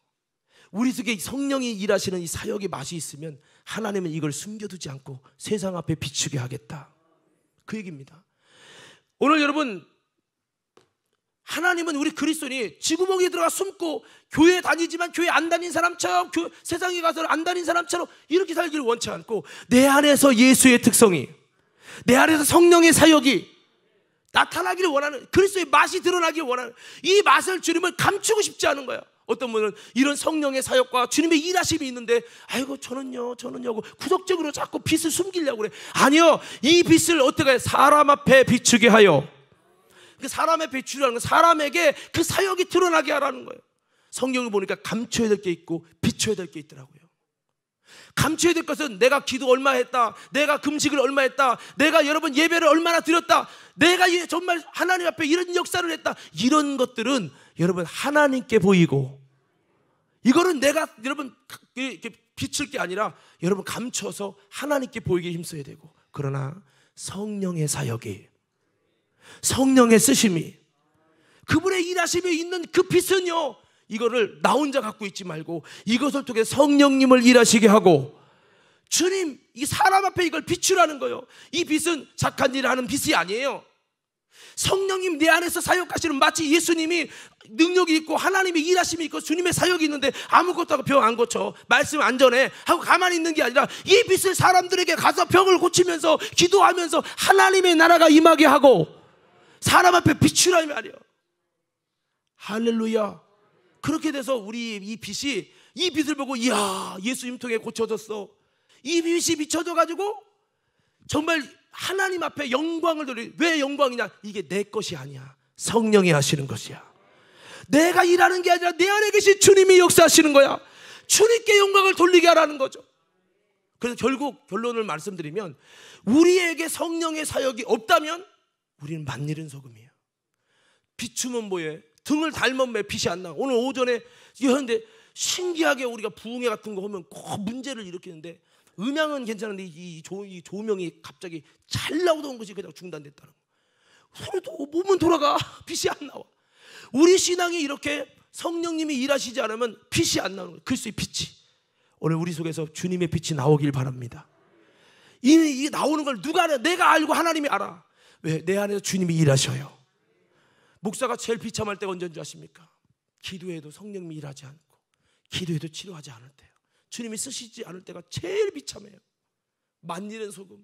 Speaker 1: 우리 속에 성령이 일하시는 이 사역의 맛이 있으면 하나님은 이걸 숨겨두지 않고 세상 앞에 비추게 하겠다. 그 얘기입니다. 오늘 여러분, 하나님은 우리 그리스도인이 쥐구멍에 들어가 숨고 교회 다니지만 교회 안 다닌 사람처럼, 세상에 가서 안 다닌 사람처럼 이렇게 살기를 원치 않고 내 안에서 예수의 특성이, 내 안에서 성령의 사역이 나타나기를 원하는, 그리스도의 맛이 드러나기를 원하는, 이 맛을 주님은 감추고 싶지 않은 거야. 어떤 분은 이런 성령의 사역과 주님의 일하심이 있는데 아이고 저는요 구속적으로 자꾸 빛을 숨기려고 그래. 아니요, 이 빛을 어떻게 해요? 사람 앞에 비추게 하여, 그 사람 앞에 비추라는 건 사람에게 그 사역이 드러나게 하라는 거예요. 성경을 보니까 감춰야 될 게 있고 비춰야 될 게 있더라고요. 감춰야 될 것은 내가 기도 얼마 했다, 내가 금식을 얼마 했다, 내가 여러분 예배를 얼마나 드렸다, 내가 정말 하나님 앞에 이런 역사를 했다, 이런 것들은 여러분 하나님께 보이고, 이거는 내가 여러분 이렇게 비칠 게 아니라 여러분 감춰서 하나님께 보이게 힘써야 되고, 그러나 성령의 사역이, 성령의 쓰심이, 그분의 일하심에 있는 그 빛은요, 이거를 나 혼자 갖고 있지 말고 이것을 통해 성령님을 일하시게 하고, 주님, 이 사람 앞에 이걸 비추라는 거예요. 이 빛은 착한 일을 하는 빛이 아니에요. 성령님 내 안에서 사역하시는, 마치 예수님이 능력이 있고 하나님의 일하심이 있고 주님의 사역이 있는데 아무것도 하고 병 안 고쳐, 말씀 안 전해 하고 가만히 있는 게 아니라 이 빛을 사람들에게 가서 병을 고치면서 기도하면서 하나님의 나라가 임하게 하고 사람 앞에 비추라 말이에요. 할렐루야. 그렇게 돼서 우리 이 빛이, 이 빛을 보고 이야, 예수님 통해 고쳐졌어, 이 빛이 비춰져 가지고 정말 하나님 앞에 영광을 돌리. 왜 영광이냐? 이게 내 것이 아니야, 성령이 하시는 것이야. 내가 일하는 게 아니라 내 안에 계신 주님이 역사하시는 거야. 주님께 영광을 돌리게 하라는 거죠. 그래서 결국 결론을 말씀드리면, 우리에게 성령의 사역이 없다면 우리는 만일은 소금이에요. 비추면 뭐예요? 등을 달면 왜 빛이 안 나? 오늘 오전에 이랬는데 신기하게 우리가 부흥회 같은 거 하면 꼭 문제를 일으키는데, 음향은 괜찮은데 이 조명이 갑자기 잘 나오던 것이 그냥 중단됐다는 거. 소리도 몸은 돌아가, 빛이 안 나와. 우리 신앙이 이렇게 성령님이 일하시지 않으면 빛이 안 나오는 거예요. 그리스도의 빛이. 오늘 우리 속에서 주님의 빛이 나오길 바랍니다. 이게 나오는 걸 누가 알아? 내가 알고 하나님이 알아. 왜? 내 안에서 주님이 일하셔요. 목사가 제일 비참할 때가 언제인 줄 아십니까? 기도해도 성령님이 일하지 않고, 기도해도 치료하지 않을 때요. 주님이 쓰시지 않을 때가 제일 비참해요. 만일은 소금.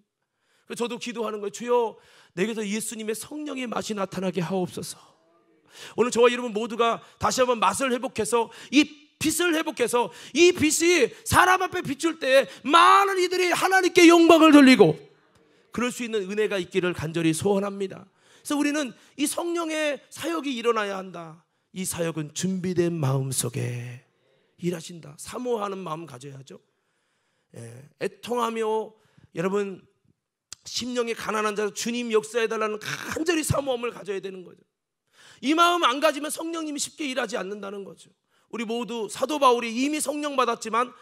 Speaker 1: 그래서 저도 기도하는 거예요. 주여, 내게서 예수님의 성령의 맛이 나타나게 하옵소서. 오늘 저와 여러분 모두가 다시 한번 맛을 회복해서, 이 빛을 회복해서, 이 빛이 사람 앞에 비출 때 많은 이들이 하나님께 영광을 돌리고 그럴 수 있는 은혜가 있기를 간절히 소원합니다. 그래서 우리는 이 성령의 사역이 일어나야 한다. 이 사역은 준비된 마음 속에 일하신다. 사모하는 마음 가져야죠. 애통하며 여러분 심령이 가난한 자 주님 역사해달라는 간절히 사모함을 가져야 되는 거죠. 이 마음 안 가지면 성령님이 쉽게 일하지 않는다는 거죠. 우리 모두 사도 바울이 이미 성령 받았지만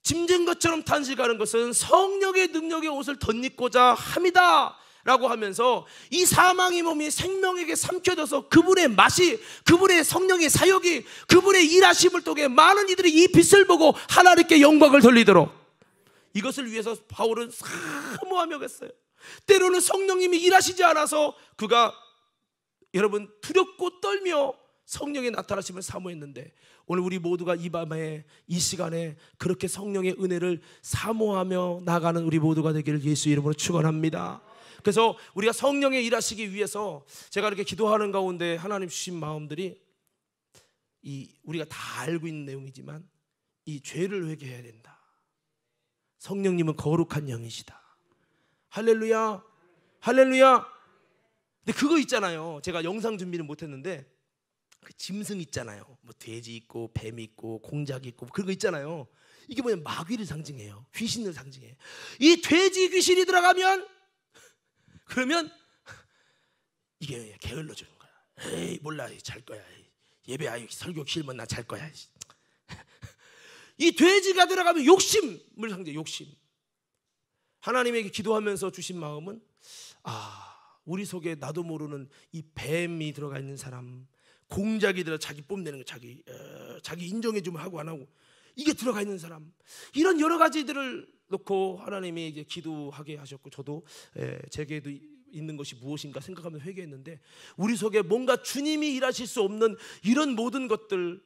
Speaker 1: 짐진 것처럼 탄식하는 것은 성령의 능력의 옷을 덧입고자 함이다 라고 하면서, 이 사망의 몸이 생명에게 삼켜져서 그분의 맛이, 그분의 성령의 사역이, 그분의 일하심을 통해 많은 이들이 이 빛을 보고 하나님께 영광을 돌리도록, 이것을 위해서 바울은 사모하며 했어요. 때로는 성령님이 일하시지 않아서 그가 여러분 두렵고 떨며 성령의 나타나심을 사모했는데, 오늘 우리 모두가 이 밤에 이 시간에 그렇게 성령의 은혜를 사모하며 나가는 우리 모두가 되기를 예수 이름으로 축원합니다. 그래서 우리가 성령의 일하시기 위해서 제가 이렇게 기도하는 가운데 하나님 주신 마음들이, 우리가 다 알고 있는 내용이지만 이 죄를 회개해야 된다. 성령님은 거룩한 영이시다. 할렐루야, 할렐루야. 근데 그거 있잖아요. 제가 영상 준비는 못했는데 그 짐승 있잖아요. 뭐 돼지 있고 뱀 있고 공작 있고 그런 거 있잖아요. 이게 뭐냐, 마귀를 상징해요. 귀신을 상징해요. 이 돼지 귀신이 들어가면, 그러면 이게 게을러 주는 거야. 에이 몰라, 잘 거야. 예배 설교 길면 나 잘 거야. 이 돼지가 들어가면 욕심을 상징해. 욕심. 하나님에게 기도하면서 주신 마음은, 우리 속에 나도 모르는 이 뱀이 들어가 있는 사람, 공작이 들어 자기 뽐내는 거, 자기 인정해주면 하고 안 하고, 이게 들어가 있는 사람, 이런 여러 가지들을 놓고 하나님이 이제 기도하게 하셨고, 저도 제게도 있는 것이 무엇인가 생각하면서 회개했는데, 우리 속에 뭔가 주님이 일하실 수 없는 이런 모든 것들,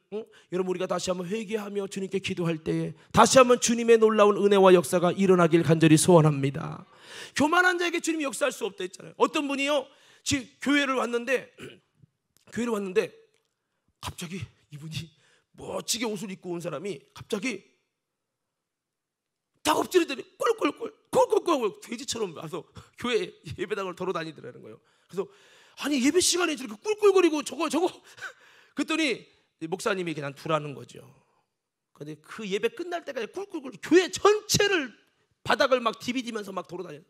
Speaker 1: 여러분 우리가 다시 한번 회개하며 주님께 기도할 때에 다시 한번 주님의 놀라운 은혜와 역사가 일어나길 간절히 소원합니다. 교만한 자에게 주님이 역사할 수 없다 했잖아요. 어떤 분이요, 지금 교회를 왔는데 갑자기 이분이 멋지게 옷을 입고 온 사람이 갑자기 딱 엎드리더니 꿀꿀꿀 돼지처럼 와서 교회 예배당을 돌아다니더라는 거예요. 그래서 아니 예배 시간에 저렇게 꿀꿀거리고 저거 그랬더니 목사님이 그냥 두라는 거죠. 근데 그 예배 끝날 때까지 꿀꿀꿀 교회 전체를 바닥을 막 디비디면서 막 돌아다녀요.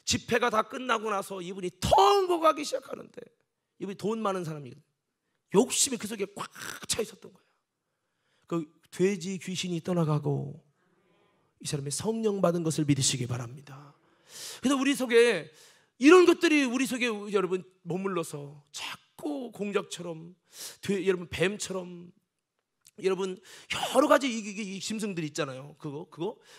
Speaker 1: 집회가 다 끝나고 나서 이분이 텅거 가기 시작하는데, 이분이 돈 많은 사람이거든요. 욕심이 그 속에 꽉 차 있었던 거예요. 그 돼지 귀신이 떠나가고 이 사람이 성령 받은 것을 믿으시기 바랍니다. 그래서 우리 속에 이런 것들이 우리 속에 여러분 머물러서 자꾸 공작처럼, 여러분 뱀처럼, 여러분 여러 가지 이 짐승들이 있잖아요.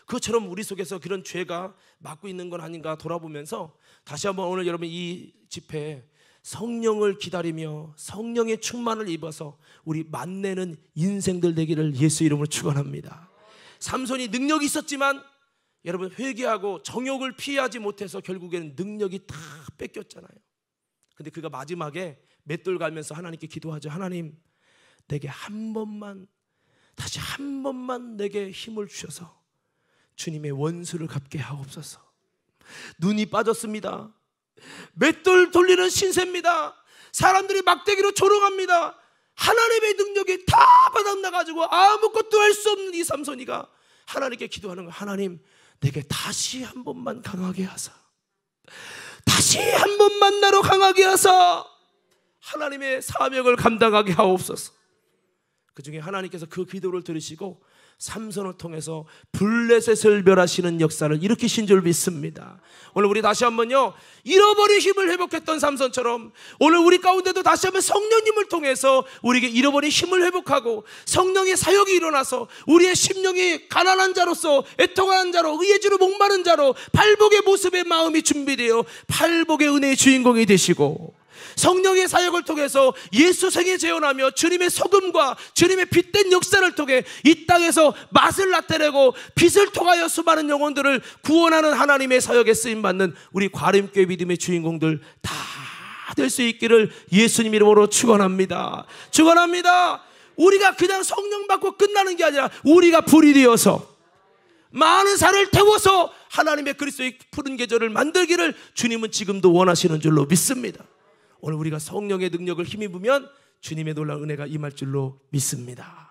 Speaker 1: 그것처럼 우리 속에서 그런 죄가 막고 있는 건 아닌가 돌아보면서 다시 한번 오늘 여러분 이 집회에 성령을 기다리며 성령의 충만을 입어서 우리 만내는 인생들 되기를 예수 이름으로 축원합니다. 삼손이 능력이 있었지만 여러분 회개하고 정욕을 피하지 못해서 결국에는 능력이 다 뺏겼잖아요. 근데 그가 마지막에 맷돌 갈면서 하나님께 기도하죠. 하나님, 내게 한 번만, 다시 한 번만 내게 힘을 주셔서 주님의 원수를 갚게 하옵소서. 눈이 빠졌습니다. 맷돌 돌리는 신세입니다. 사람들이 막대기로 조롱합니다. 하나님의 능력이 다 바닥나가지고 아무것도 할 수 없는 이 삼손이가 하나님께 기도하는 거예요. 하나님, 내게 다시 한 번만 강하게 하사, 다시 한 번만 나로 강하게 하사 하나님의 사명을 감당하게 하옵소서. 그 중에 하나님께서 그 기도를 들으시고 삼손을 통해서 블레셋을 멸하시는 역사를 일으키신 줄 믿습니다. 오늘 우리 다시 한번요, 잃어버린 힘을 회복했던 삼손처럼 오늘 우리 가운데도 다시 한번 성령님을 통해서 우리에게 잃어버린 힘을 회복하고 성령의 사역이 일어나서 우리의 심령이 가난한 자로서, 애통한 자로, 의지로 목마른 자로 팔복의 모습의 마음이 준비되어 팔복의 은혜의 주인공이 되시고, 성령의 사역을 통해서 예수 생애 재현하며 주님의 소금과 주님의 빛된 역사를 통해 이 땅에서 맛을 나타내고 빛을 통하여 수많은 영혼들을 구원하는 하나님의 사역에 쓰임받는 우리 과림교회 믿음의 주인공들 다 될 수 있기를 예수님 이름으로 축원합니다. 축원합니다. 우리가 그냥 성령 받고 끝나는 게 아니라 우리가 불이 되어서 많은 산을 태워서 하나님의 그리스도의 푸른 계절을 만들기를 주님은 지금도 원하시는 줄로 믿습니다. 오늘 우리가 성령의 능력을 힘입으면 주님의 놀라운 은혜가 임할 줄로 믿습니다.